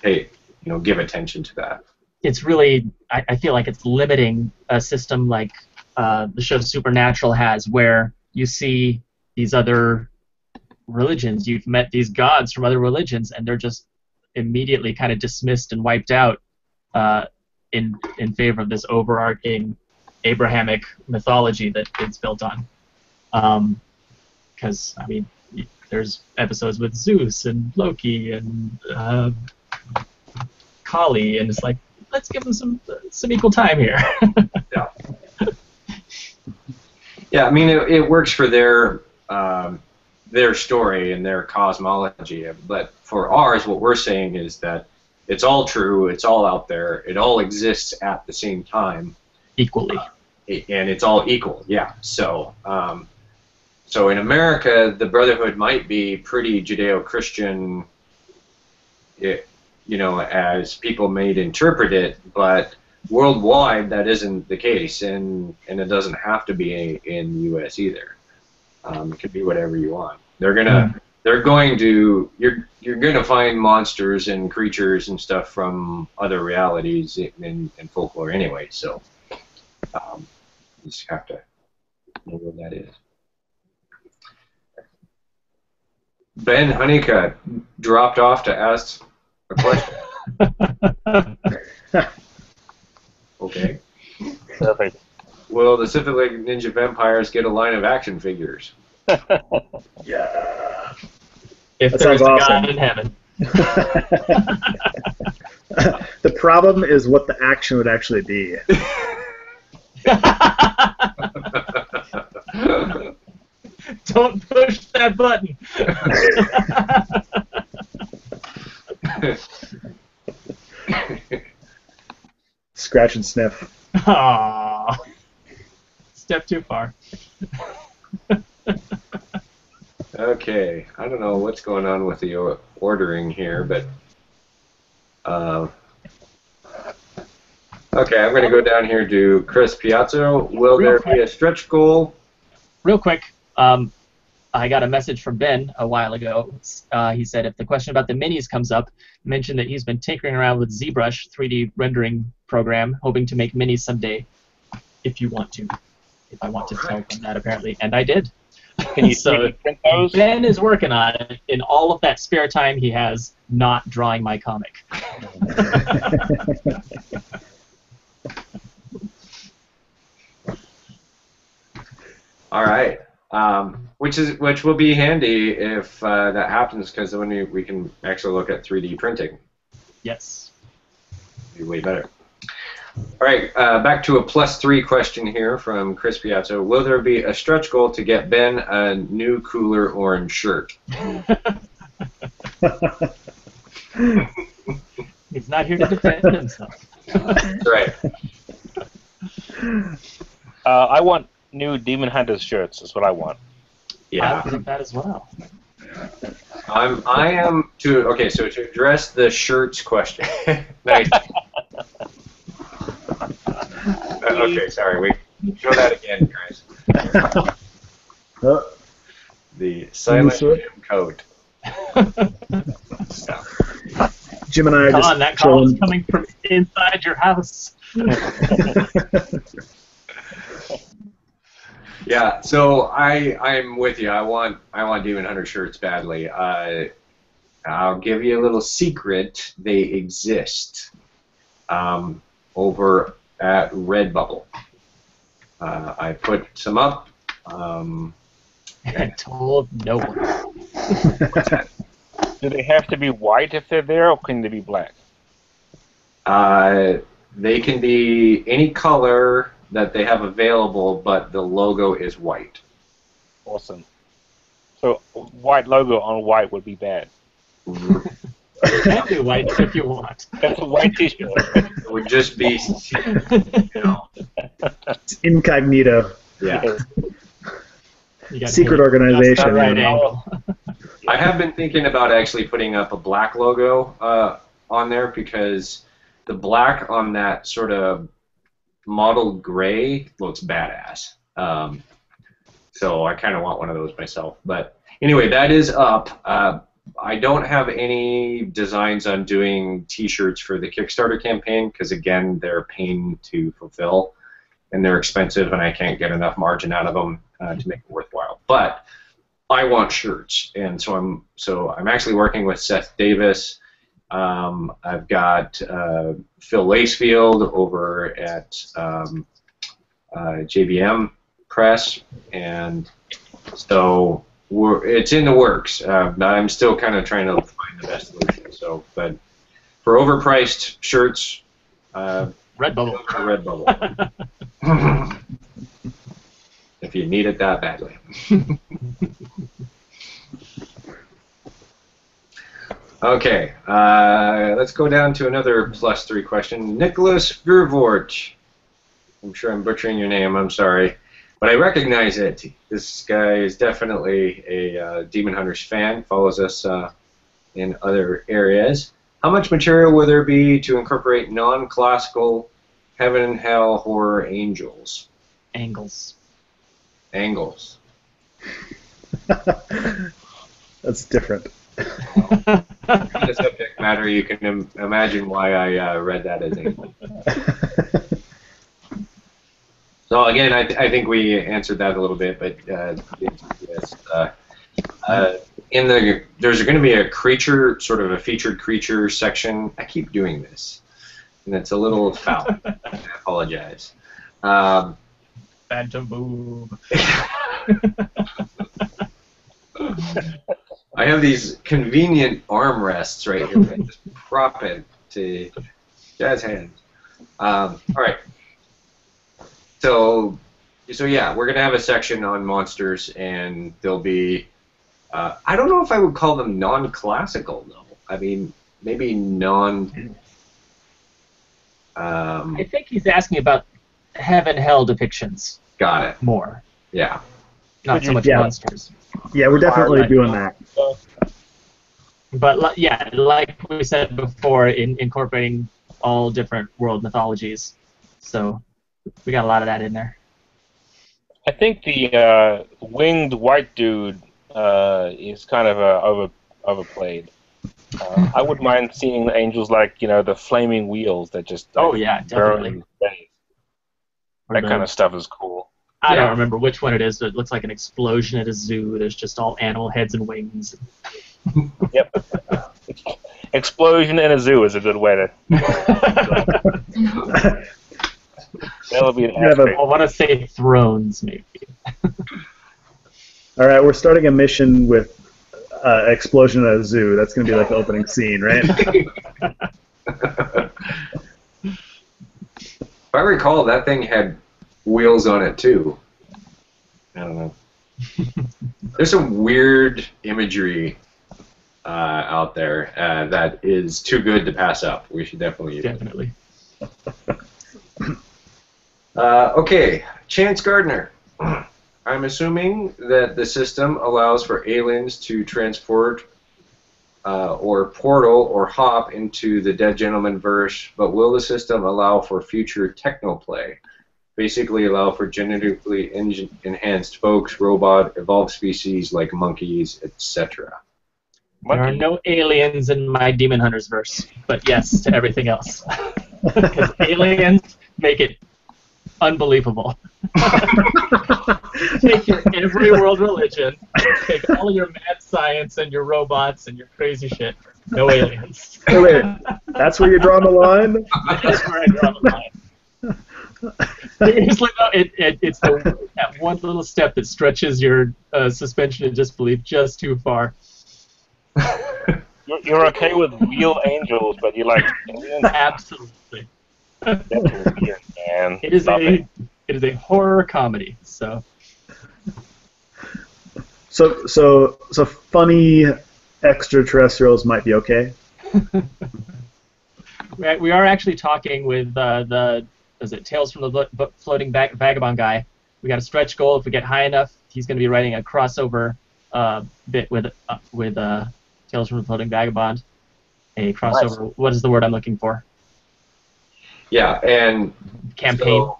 to give attention to that. It's really, I feel like it's limiting a system like the show Supernatural has, where you see these other religions, you've met these gods from other religions, and they're just immediately kind of dismissed and wiped out in favor of this overarching Abrahamic mythology that it's built on. Because, I mean, there's episodes with Zeus and Loki and Kali, and it's like, let's give them some equal time here. Yeah. Yeah, I mean, it works for their story and their cosmology, but for ours, what we're saying is that it's all true, it's all out there, it all exists at the same time. Equally. And it's all equal, yeah. So, so in America, the Brotherhood might be pretty Judeo-Christian, as people may interpret it, but worldwide that isn't the case, and it doesn't have to be in the U.S. either. It could be whatever you want. They're they're going to you're going to find monsters and creatures and stuff from other realities in folklore anyway. So you just have to know what that is. Ben Honeycutt dropped off to ask a question. Okay. Perfect. Will the Pacific Ninja Vampires get a line of action figures? Yeah. If That there is sounds a awesome. God in heaven. The problem is what the action would actually be. Don't push that button. Scratch and sniff. Aww. Step too far. Okay, I don't know what's going on with the ordering here, but okay, I'm going to go down here to Chris Piazzo. Will there be a stretch goal? Real quick, I got a message from Ben a while ago. He said if the question about the minis comes up, mention that he's been tinkering around with ZBrush 3D rendering program, hoping to make minis someday. If you want to. If I want to tell them that, apparently. And I did. Can you So 3D print those? Ben is working on it in all of that spare time he has not drawing my comic. All right, which will be handy if that happens, because then we can actually look at 3D printing. Yes. Be way better. All right, back to a +3 question here from Chris Piazzo. Will there be a stretch goal to get Ben a new cooler orange shirt? He's not here to defend himself. That's right. I want new Demon Hunters shirts. That's what I want. Yeah. I want that as well. Okay, so to address the shirts question. Nice. Okay, sorry. We show that again, guys. The silent Jim coat. Jim and I are Come just on, that call is chilling. coming from inside your house. Yeah, so I'm with you. I want Demon Hunter shirts badly. I'll give you a little secret. They exist over at Redbubble. I put some up. And told no one. Do they have to be white if they're there, or can they be black? They can be any color that they have available, but the logo is white. Awesome. So white logo on white would be bad. You can do white if you want. That's a white t-shirt. It would just be, you know, It's incognito. yeah. You gotta Secret hit it organization. just the right you know. angle. I have been thinking about actually putting up a black logo on there, because the black on that sort of mottled gray looks badass. So I kind of want one of those myself. But anyway, that is up. I don't have any designs on doing T-shirts for the Kickstarter campaign, because again, they're a pain to fulfill, and they're expensive, and I can't get enough margin out of them to make it worthwhile. But I want shirts, and so I'm actually working with Seth Davis. I've got Phil Lacefield over at JBM Press, and so it's in the works. I'm still kind of trying to find the best solution. So, but for overpriced shirts, Redbubble. Redbubble. If you need it that badly. Okay, let's go down to another +3 question. Nicholas Vervoort. I'm sure I'm butchering your name, I'm sorry. But I recognize it. This guy is definitely a Demon Hunters fan, follows us in other areas. How much material will there be to incorporate non-classical heaven and hell horror angels? Angles. Angles. That's different. In the subject matter, you can imagine why I read that as alien. So again, I think we answered that a little bit, but yes. There's going to be a creature, sort of a featured creature section. I keep doing this, and it's a little foul. I apologize. Phantom Boom. I have these convenient armrests right here that just prop it to Jazz hands. All right. So yeah, we're gonna have a section on monsters, and there'll be. I don't know if I would call them non-classical though. I mean, maybe non. I think he's asking about heaven-hell depictions. Got it. More. Yeah. Not so much Yeah. monsters. Yeah, we're definitely doing that. But yeah, like we said before, incorporating all different world mythologies. So we got a lot of that in there. I think the winged white dude is kind of overplayed. I wouldn't mind seeing the angels like the flaming wheels that just Oh yeah, definitely. burn space. That kind of stuff is cool. I don't remember which one it is, but it looks like an explosion at a zoo. There's just all animal heads and wings. Yep. Explosion in a zoo is a good way to. That'll be an I want to say thrones, maybe. All right, we're starting a mission with explosion at a zoo. That's going to be like the opening scene, right? If I recall, that thing had wheels on it too. I don't know. There's some weird imagery out there that is too good to pass up. We should definitely use Definitely. it. Okay, Chance Gardner. I'm assuming that the system allows for aliens to transport or portal or hop into the Dead Gentleman verse, but will the system allow for future technoplay? Basically allow for genetically enhanced folks, robot, evolved species like monkeys, etc. There are no aliens in my Demon Hunters verse, but yes to everything else. Because aliens make it unbelievable. Take your every world religion, take all your mad science and your robots and your crazy shit. No aliens. Wait, that's where you're drawing the line? That's where I draw the line. Seriously though, it's that one little step that stretches your suspension of disbelief just too far. You're okay with real angels, but you like aliens? Absolutely. That's weird, man. It is a horror comedy. So funny extraterrestrials might be okay. We are actually talking with is it Tales from the Floating Vagabond guy. We got a stretch goal. If we get high enough, he's going to be writing a crossover bit with Tales from the Floating Vagabond. A crossover. Nice. What is the word I'm looking for? Yeah, and campaign. So,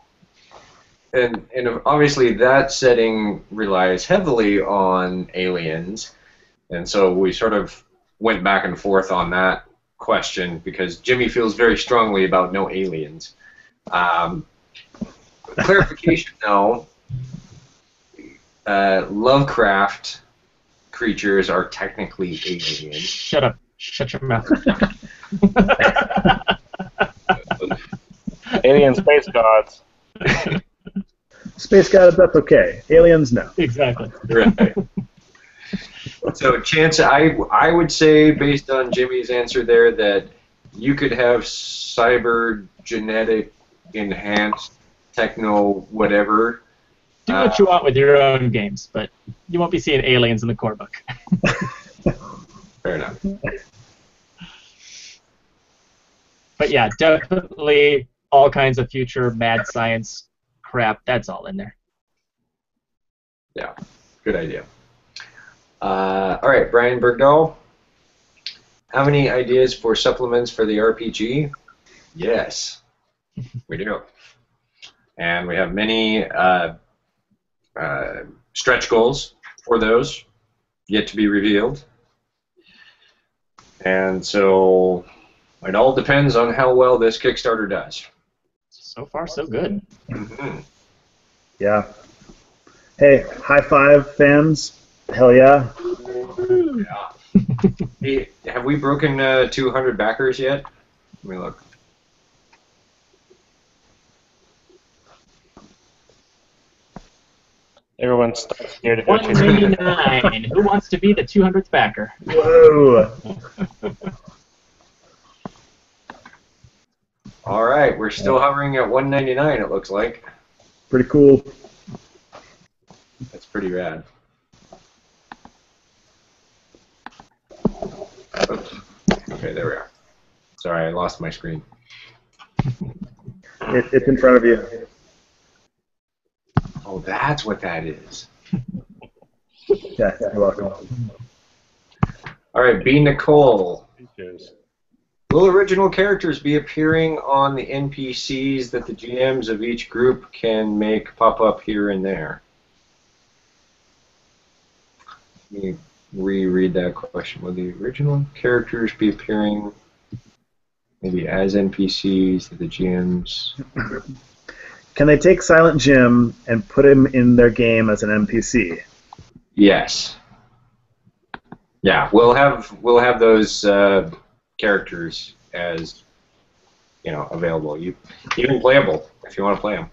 and obviously that setting relies heavily on aliens, and so we sort of went back and forth on that question because Jimmy feels very strongly about no aliens. Clarification though, Lovecraft creatures are technically aliens. Shut up. Shut your mouth. Alien space gods. Space gods, that's okay. Aliens, no. Exactly. Right. So, Chance, I would say, based on Jimmy's answer there, that you could have cybergenetic enhanced techno whatever. Do what you want with your own games, but you won't be seeing aliens in the core book. Fair enough. But yeah, definitely all kinds of future mad science crap. That's all in there. Yeah, good idea. All right, Brian Bergdahl. How many ideas for supplements for the RPG? Yes, we do. And we have many stretch goals for those yet to be revealed. And so it all depends on how well this Kickstarter does. So far, so good. Mm-hmm. Yeah. Hey, high five, fans. Hell yeah. Yeah. Hey, have we broken 200 backers yet? Let me look. Everyone's scared to go chase. 199. Who wants to be the 200th backer? Whoa. All right, we're still hovering at 199. It looks like. Pretty cool. That's pretty rad. Oops. Okay, there we are. Sorry, I lost my screen. It's in front of you. Oh, that's what that is. Yeah, you're welcome. All right, B. Nicole. Cheers. Will original characters be appearing on the NPCs that the GMs of each group can make pop up here and there? Let me reread that question. Will the original characters be appearing maybe as NPCs that the GMs... Can they take Silent Jim and put him in their game as an NPC? Yes. Yeah, we'll have those characters as available. Even playable if you want to play them.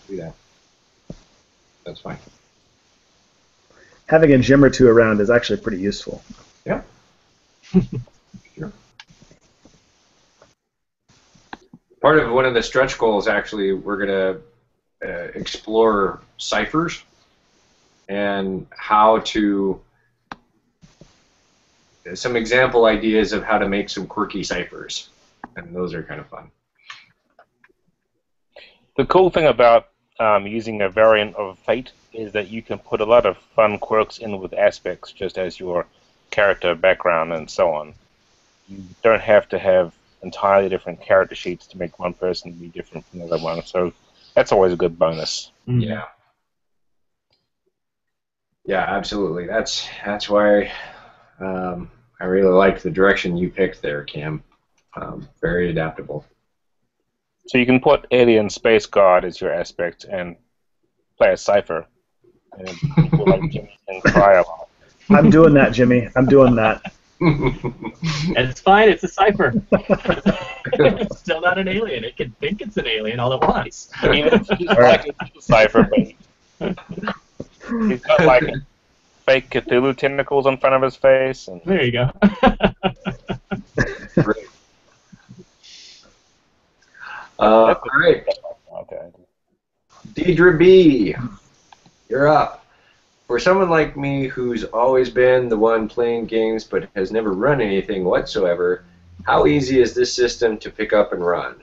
Do that. That's fine. Having a Jim or two around is actually pretty useful. Yeah. Sure. Part of one of the stretch goals, actually, we're going to explore ciphers and how to some example ideas of how to make some quirky ciphers, and those are kind of fun. The cool thing about using a variant of Fate is that you can put a lot of fun quirks in with aspects just as your character background and so on. You don't have to have entirely different character sheets to make one person be different from the other one, so that's always a good bonus. Yeah. Yeah, absolutely. That's why I really like the direction you picked there, Cam. Very adaptable. So you can put Alien Space God as your aspect and play a cipher. And people like Jimmy can cry a lot. I'm doing that, Jimmy. I'm doing that. It's fine. It's a cipher. It's still not an alien. It can think it's an alien all at once. I mean, he's like a cipher, but he's got like fake Cthulhu tentacles on front of his face. And There you go. Great. All right. Okay. Deidre B., you're up. For someone like me who's always been the one playing games but has never run anything whatsoever, how easy is this system to pick up and run?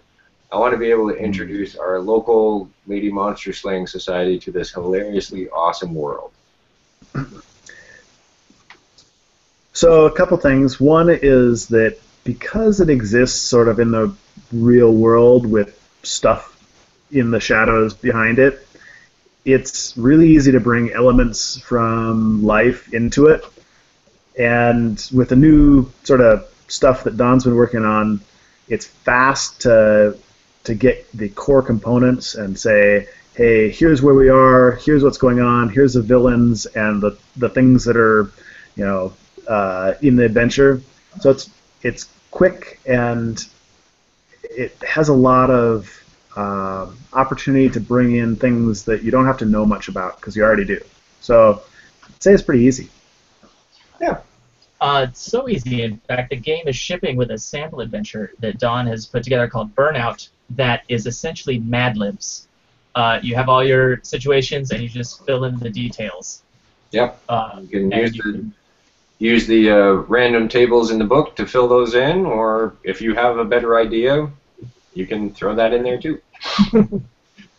I want to be able to introduce our local Lady Monster Slaying Society to this hilariously awesome world. So a couple things. One is that because it exists sort of in the real world with stuff in the shadows behind it, it's really easy to bring elements from life into it. And with the new sort of stuff that Don's been working on, it's fast to get the core components and say, hey, here's where we are, here's what's going on, here's the villains and the things that are, in the adventure. So it's quick and it has a lot of opportunity to bring in things that you don't have to know much about because you already do. So I'd say it's pretty easy. Yeah. It's so easy. In fact, the game is shipping with a sample adventure that Don has put together called Burnout that is essentially Mad Libs. You have all your situations and you just fill in the details. Yep. You can use the random tables in the book to fill those in, or if you have a better idea, you can throw that in there too.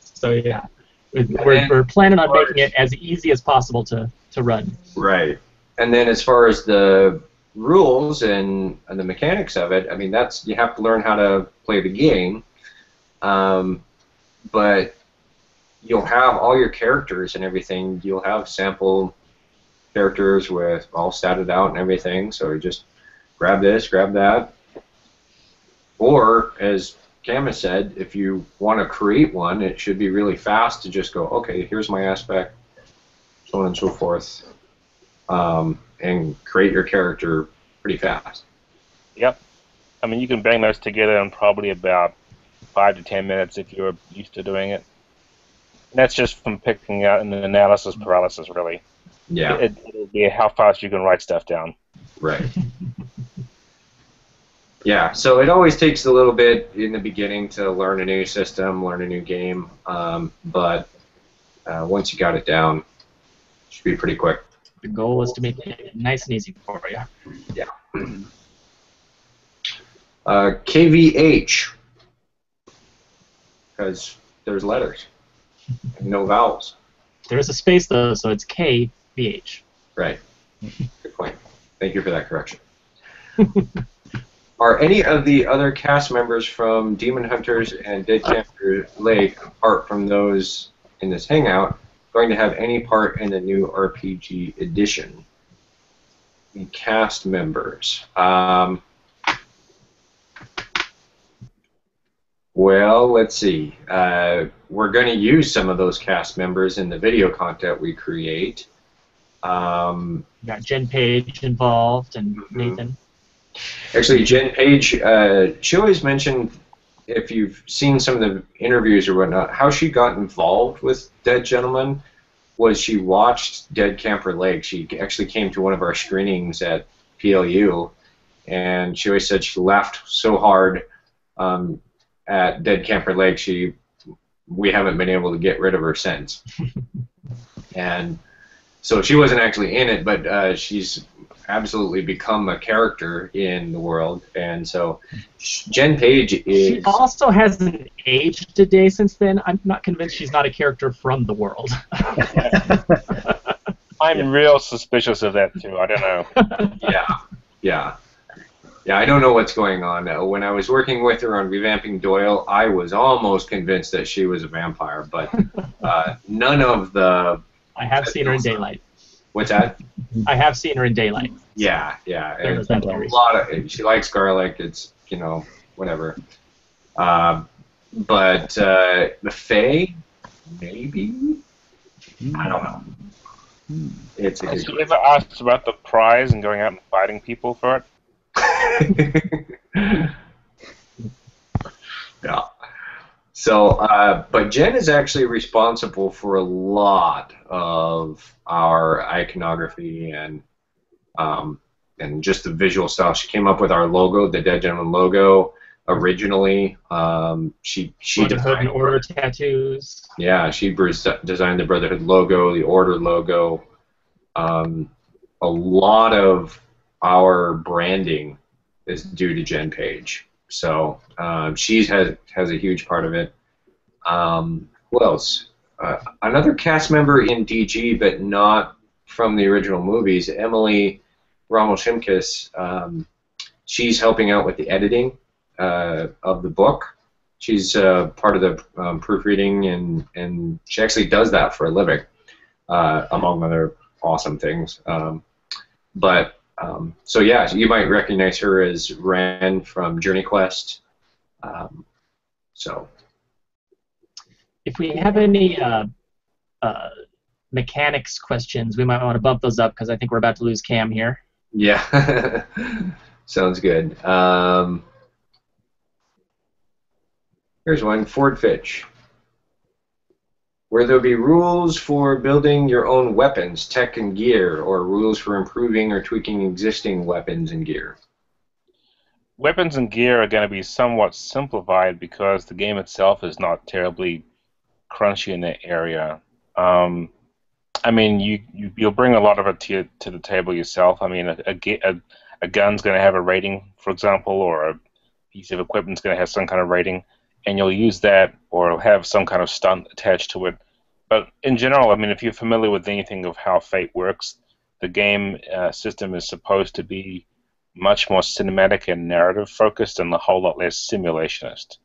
So yeah, we're planning on making it as easy as possible to run. Right. And then as far as the rules and the mechanics of it, I mean, you have to learn how to play the game, but you'll have all your characters and everything. You'll have sample characters with all statted out and everything, so you just grab this, grab that. Or, as Cam has said, if you want to create one, it should be really fast to just go, okay, here's my aspect, so on and so forth, and create your character pretty fast. Yep. I mean, you can bang those together in probably about 5 to 10 minutes if you're used to doing it. And that's just from picking out an analysis paralysis, really. Yeah. It'll be how fast you can write stuff down. Right. Yeah, so it always takes a little bit in the beginning to learn a new system, learn a new game, but once you got it down, it should be pretty quick. The goal is to make it nice and easy for you. Yeah. KVH, because there's letters and no vowels. There is a space, though, so it's KVH. Right. Good point. Thank you for that correction. Are any of the other cast members from Demon Hunters and Dead Camper Lake, apart from those in this hangout, going to have any part in the new RPG edition? The cast members. Well, let's see. We're going to use some of those cast members in the video content we create. You got Jen Page involved and Nathan. Actually, Jen Page, she always mentioned, if you've seen some of the interviews or whatnot, how she got involved with Dead Gentleman was she watched Dead Camper Lake. She actually came to one of our screenings at PLU, and she always said she laughed so hard at Dead Camper Lake, we haven't been able to get rid of her since. And so she wasn't actually in it, but she's absolutely become a character in the world, and so Jen Page is... She also hasn't aged a day since then. I'm not convinced she's not a character from the world. I'm real suspicious of that, too. I don't know. Yeah, I don't know what's going on. When I was working with her on revamping Doyle, I was almost convinced that she was a vampire, but none of the... I have seen her in daylight. What's that? I have seen her in daylight. Yeah. And a lot of, she likes garlic. It's, whatever. But the Fae, maybe? I don't know. It's a Has you ever asked about the prize and going out and fighting people for it? Yeah. So, but Jen is actually responsible for a lot of our iconography and just the visual style. She came up with our logo, the Dead Gentleman logo, originally. She Brotherhood and Order tattoos. Yeah, she designed the Brotherhood logo, the Order logo. A lot of our branding is due to Jen Page. So she has a huge part of it. Who else? Another cast member in DG, but not from the original movies, Emily Ramos-Shimkus. She's helping out with the editing of the book. She's part of the proofreading, and she actually does that for a living, among other awesome things. So yeah, you might recognize her as Ren from Journey Quest. So, if we have any mechanics questions, we might want to bump those up because I think we're about to lose Cam here. Yeah, sounds good. Here's one, Ford Fitch. Will there be rules for building your own weapons, tech, and gear, or rules for improving or tweaking existing weapons and gear? Weapons and gear are going to be somewhat simplified because the game itself is not terribly crunchy in that area. I mean, you'll bring a lot of it to the table yourself. I mean, a gun's going to have a rating, for example, or a piece of equipment's going to have some kind of rating, and you'll use that or have some kind of stunt attached to it. But in general, I mean, if you're familiar with anything of how Fate works, the game system is supposed to be much more cinematic and narrative focused and a whole lot less simulationist.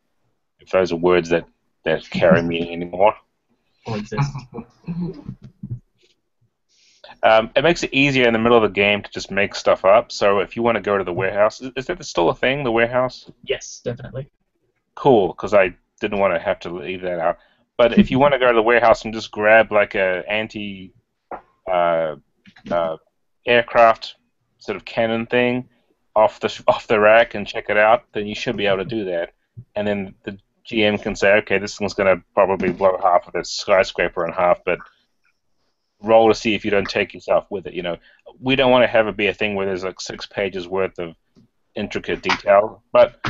If those are words that carry meaning anymore. Or exist. It makes it easier in the middle of the game to just make stuff up. So if you want to go to the warehouse, is that still a thing, the warehouse? Yes, definitely. Cool, because I didn't want to have to leave that out. But if you want to go to the warehouse and just grab like a anti aircraft sort of cannon thing off the rack and check it out, then you should be able to do that. And then the GM can say, okay, this thing's going to probably blow half of this skyscraper in half, but roll to see if you don't take yourself with it. You know, we don't want to have it be a thing where there's like 6 pages worth of intricate detail, but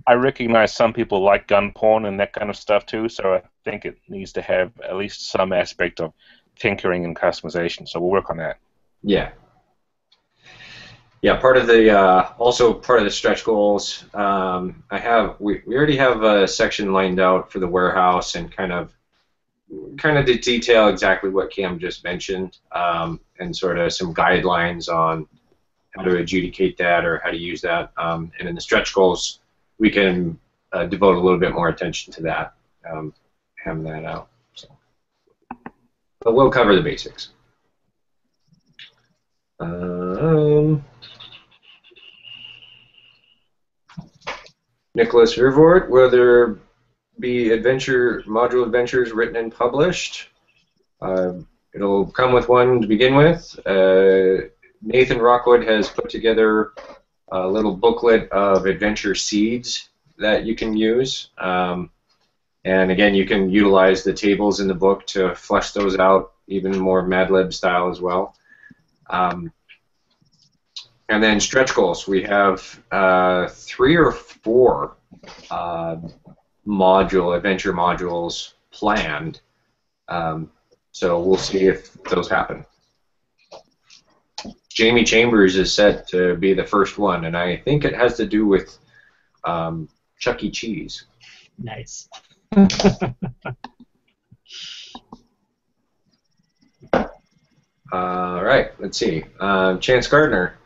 I recognize some people like gun porn and that kind of stuff too, so I think it needs to have at least some aspect of tinkering and customization. So we'll work on that. Yeah. Yeah, part of the also part of the stretch goals. We already have a section lined out for the warehouse and kind of to detail exactly what Cam just mentioned, and sort of some guidelines on how to adjudicate that or how to use that. And in the stretch goals, we can devote a little bit more attention to that, having that out. So, but we'll cover the basics. Nicholas Rivort, will there be module adventures written and published? It'll come with one to begin with. Nathan Rockwood has put together a little booklet of adventure seeds that you can use. And again, you can utilize the tables in the book to flesh those out even more Mad Lib style as well. And then stretch goals. We have 3 or 4 adventure modules planned. So we'll see if those happen. Jamie Chambers is set to be the first one, and I think it has to do with Chuck E. Cheese. Nice. All right, let's see. Chance Gardner.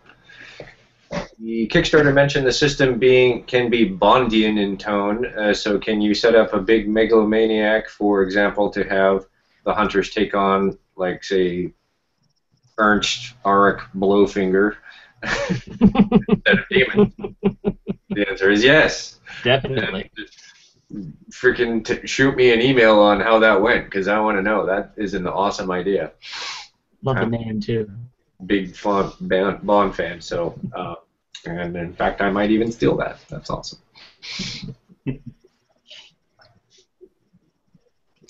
The Kickstarter mentioned the system can be Bondian in tone, so can you set up a big megalomaniac, for example, to have the hunters take on, like, say, Ernst Arik Blowfinger instead of demons? The answer is yes. Definitely. Freaking shoot me an email on how that went, because I want to know. That is an awesome idea. Love the name, too. Big Bond fan, so... and in fact, I might even steal that. That's awesome.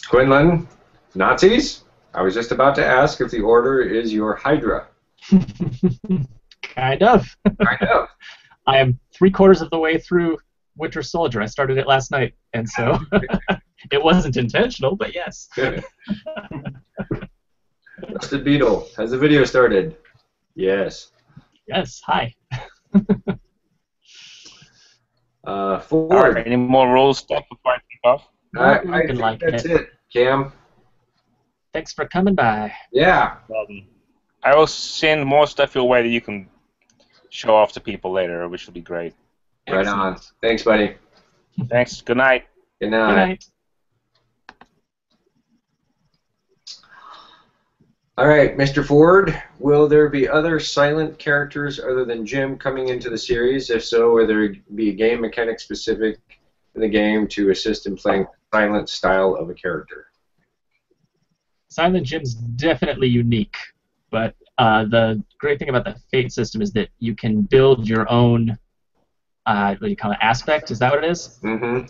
Quinlan, Nazis? I was just about to ask if the order is your Hydra. Kind of. Kind of. I am 3/4 of the way through Winter Soldier. I started it last night, and so it wasn't intentional, but yes. Rusted Beetle, has the video started? Yes. Yes, hi. Ford. All right, any more rules stuff before I take off? I think that's it. Cam? Thanks for coming by. Yeah. I will send more stuff your way that you can show off to people later, which will be great. Right on. Thanks, buddy. Thanks. Good night. Good night. Good night. All right, Mr. Ford, will there be other silent characters other than Jim coming into the series? If so, will there be a game mechanic specific in the game to assist in playing silent style of a character? Silent Jim's definitely unique, but the great thing about the Fate system is that you can build your own, what do you call it, aspect? Is that what it is? Mm-hmm.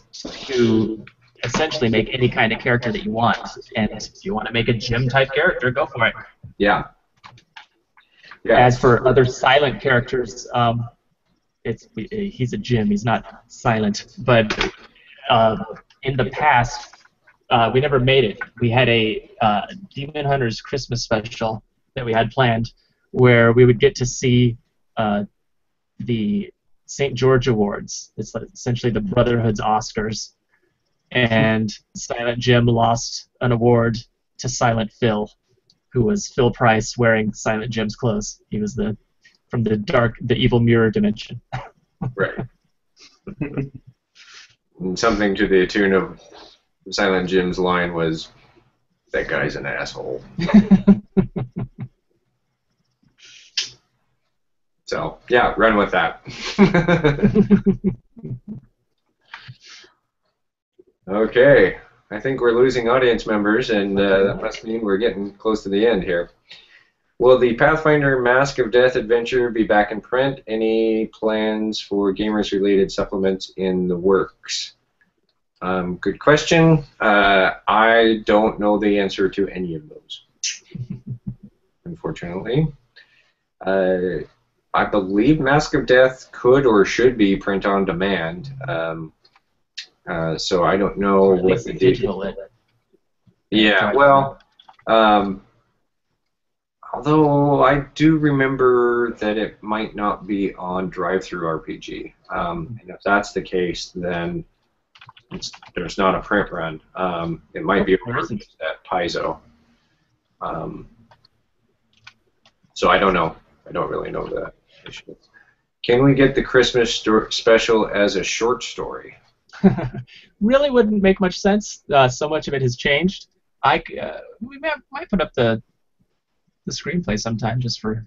To essentially make any kind of character that you want. And if you want to make a Jim-type character, go for it. Yeah. As for other silent characters, he's a Jim. He's not silent. But in the past, we never made it. We had a Demon Hunters Christmas special that we had planned where we would get to see the St. George Awards. It's essentially the Brotherhood's Oscars. And Silent Jim lost an award to Silent Phil, who was Phil Price wearing Silent Jim's clothes. He was from the evil mirror dimension. Right. And something to the tune of Silent Jim's line was, "That guy's an asshole." So, yeah, run with that. Okay, I think we're losing audience members, and that must mean we're getting close to the end here. Will the Pathfinder Mask of Death adventure be back in print? Any plans for gamers-related supplements in the works? Good question. I don't know the answer to any of those, unfortunately. I believe Mask of Death could or should be print on demand. So I don't know Or at what least the digital it. Yeah, well, although I do remember that it might not be on Drive-Thru RPG. And if that's the case, then there's not a print run. It might be there isn't. at Paizo. So I don't know. I don't really know that. Can we get the Christmas special as a short story? Really wouldn't make much sense. So much of it has changed. We might put up the screenplay sometime just for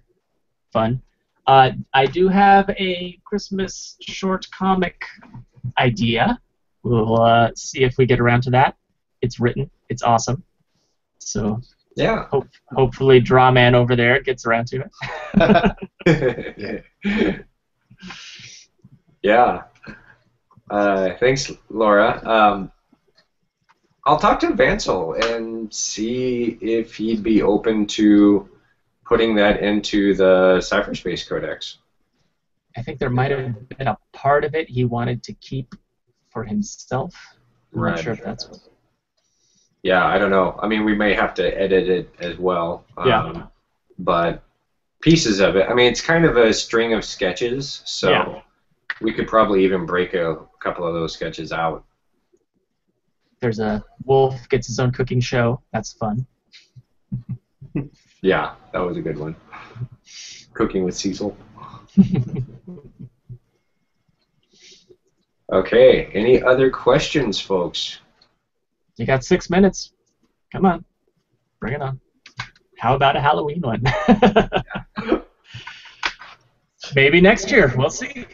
fun. I do have a Christmas short comic idea. We'll see if we get around to that. It's written. It's awesome. So yeah, hopefully Drawman over there gets around to it. Yeah. Thanks, Laura. I'll talk to Vansel and see if he'd be open to putting that into the Cypherspace Codex. I think there might have been a part of it he wanted to keep for himself. I'm not sure if that's what... Yeah, I don't know. I mean, we may have to edit it as well. Yeah. But pieces of it. I mean, it's kind of a string of sketches, so we could probably even break a couple of those sketches out. There's a wolf gets his own cooking show. That's fun. Yeah, that was a good one. Cooking with Cecil. Okay, any other questions, folks? You got 6 minutes. Come on. Bring it on. How about a Halloween one? Maybe next year. We'll see.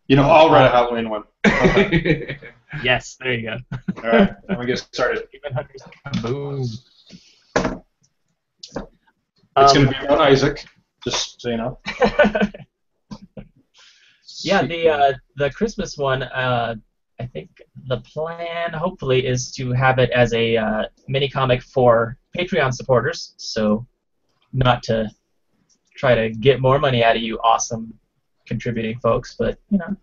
You know, I'll write a Halloween one. Yes, there you go. All right, then we get started. Boom. It's going to be about Isaac, just so you know. Yeah, the Christmas one, I think the plan, hopefully, is to have it as a mini comic for Patreon supporters. So, not to try to get more money out of you, awesome contributing folks, but you know,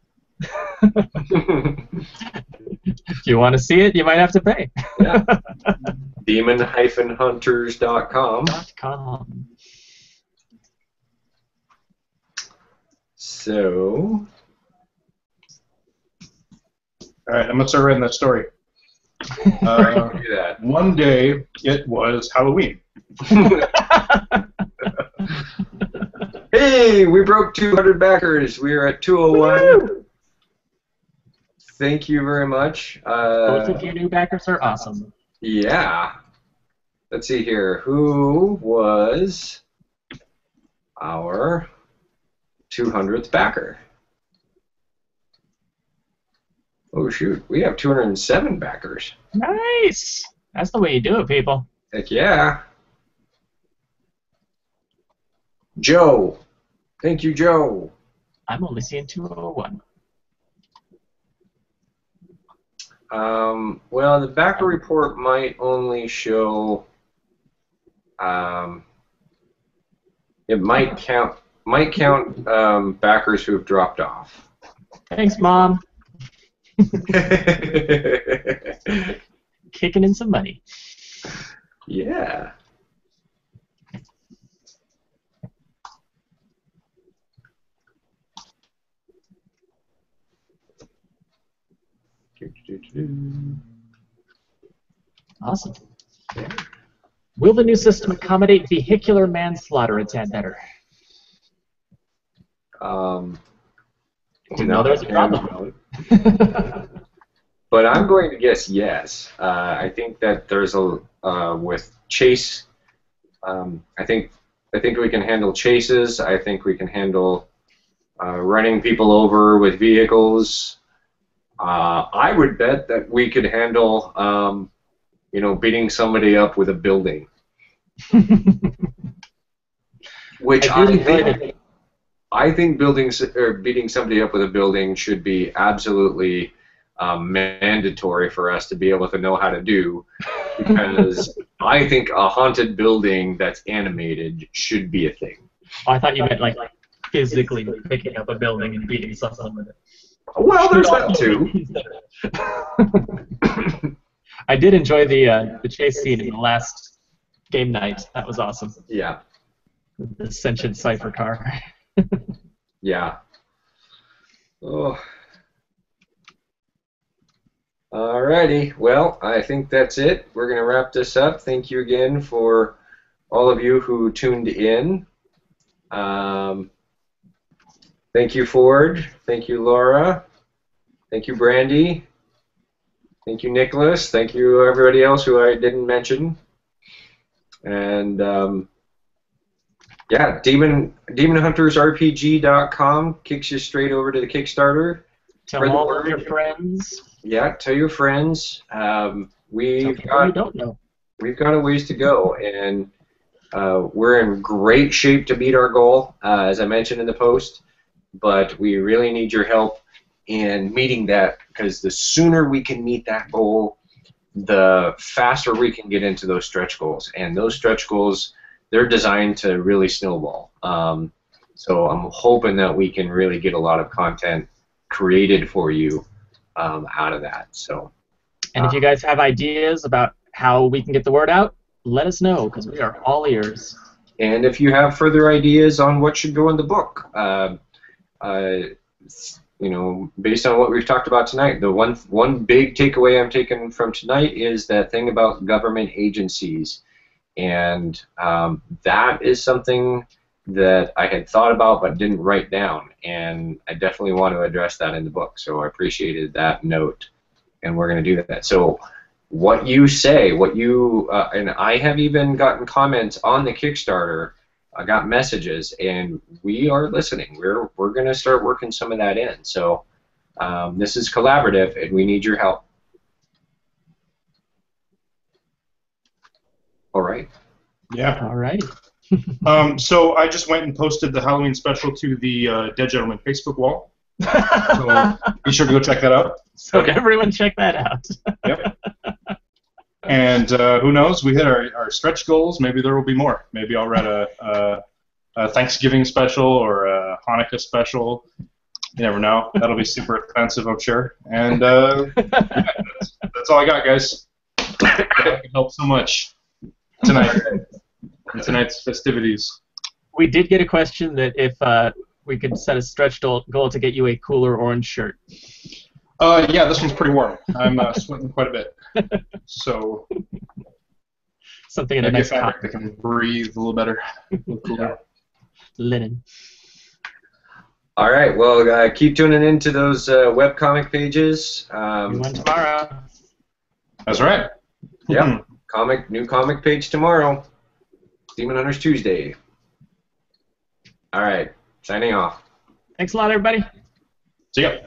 if you want to see it, you might have to pay. Yeah. Demon-hunters.com. So, all right, I'm gonna start writing that story. Do that. One day it was Halloween. Hey, we broke 200 backers. We are at 201. Woo! Thank you very much. Both of you new backers are awesome. Yeah. Let's see here. Who was our 200th backer? Oh, shoot. We have 207 backers. Nice. That's the way you do it, people. Heck yeah. Joe. Thank you, Joe. I'm only seeing 201. Well, the backer report might only show. It might count backers who have dropped off. Thanks, Mom. Kicking in some money. Yeah. Awesome. Will the new system accommodate vehicular manslaughter a tad better? No, there's a problem. But I'm going to guess yes. I think that there's a with Chase. I think I think we can handle chases. I think we can handle running people over with vehicles. I would bet that we could handle, beating somebody up with a building. Which I think buildings or beating somebody up with a building should be absolutely mandatory for us to be able to know how to do, because I think a haunted building that's animated should be a thing. Oh, I thought you meant like physically picking up a building and beating someone with it. Well, there's that too. I did enjoy the chase scene in the last game night. That was awesome. Yeah. The sentient cipher car. Yeah. Oh. Alrighty. Well, I think that's it. We're going to wrap this up. Thank you again for all of you who tuned in. Thank you, Ford. Thank you, Laura. Thank you, Brandy. Thank you, Nicholas. Thank you, everybody else who I didn't mention. And yeah, DemonHuntersRPG.com kicks you straight over to the Kickstarter. Tell all of your friends. Yeah, tell your friends. We've you don't know. We've got a ways to go, and we're in great shape to meet our goal, as I mentioned in the post. But we really need your help in meeting that, because the sooner we can meet that goal, the faster we can get into those stretch goals. And those stretch goals, they're designed to really snowball. So I'm hoping that we can really get a lot of content created for you out of that. So. And if you guys have ideas about how we can get the word out, let us know, because we are all ears. And if you have further ideas on what should go in the book, based on what we've talked about tonight, the one big takeaway I'm taking from tonight is that thing about government agencies. And that is something that I had thought about but didn't write down, and I definitely want to address that in the book, so I appreciated that note, and we're going to do that. So what you say, and I have even gotten comments on the Kickstarter, I got messages, and we are listening. We're going to start working some of that in. So this is collaborative, and we need your help. All right. Yeah. All right. So I just went and posted the Halloween special to the Dead Gentleman Facebook wall. So be sure to go check that out. So everyone check that out. Yep. And who knows? We hit our stretch goals. Maybe there will be more. Maybe I'll write a Thanksgiving special or a Hanukkah special. You never know. That'll be super expensive, I'm sure. And yeah, that's all I got, guys. That can help so much tonight. In tonight's festivities. We did get a question that if we could set a stretch goal to get you a cooler orange shirt. Yeah, this one's pretty warm. I'm sweating quite a bit. So something in a nice fabric that can breathe a little better, a little cooler. Linen. All right. Well, keep tuning into those webcomic pages. New one tomorrow. That's right. Yep. New comic page tomorrow. Demon Hunters Tuesday. All right. Signing off. Thanks a lot, everybody. See ya.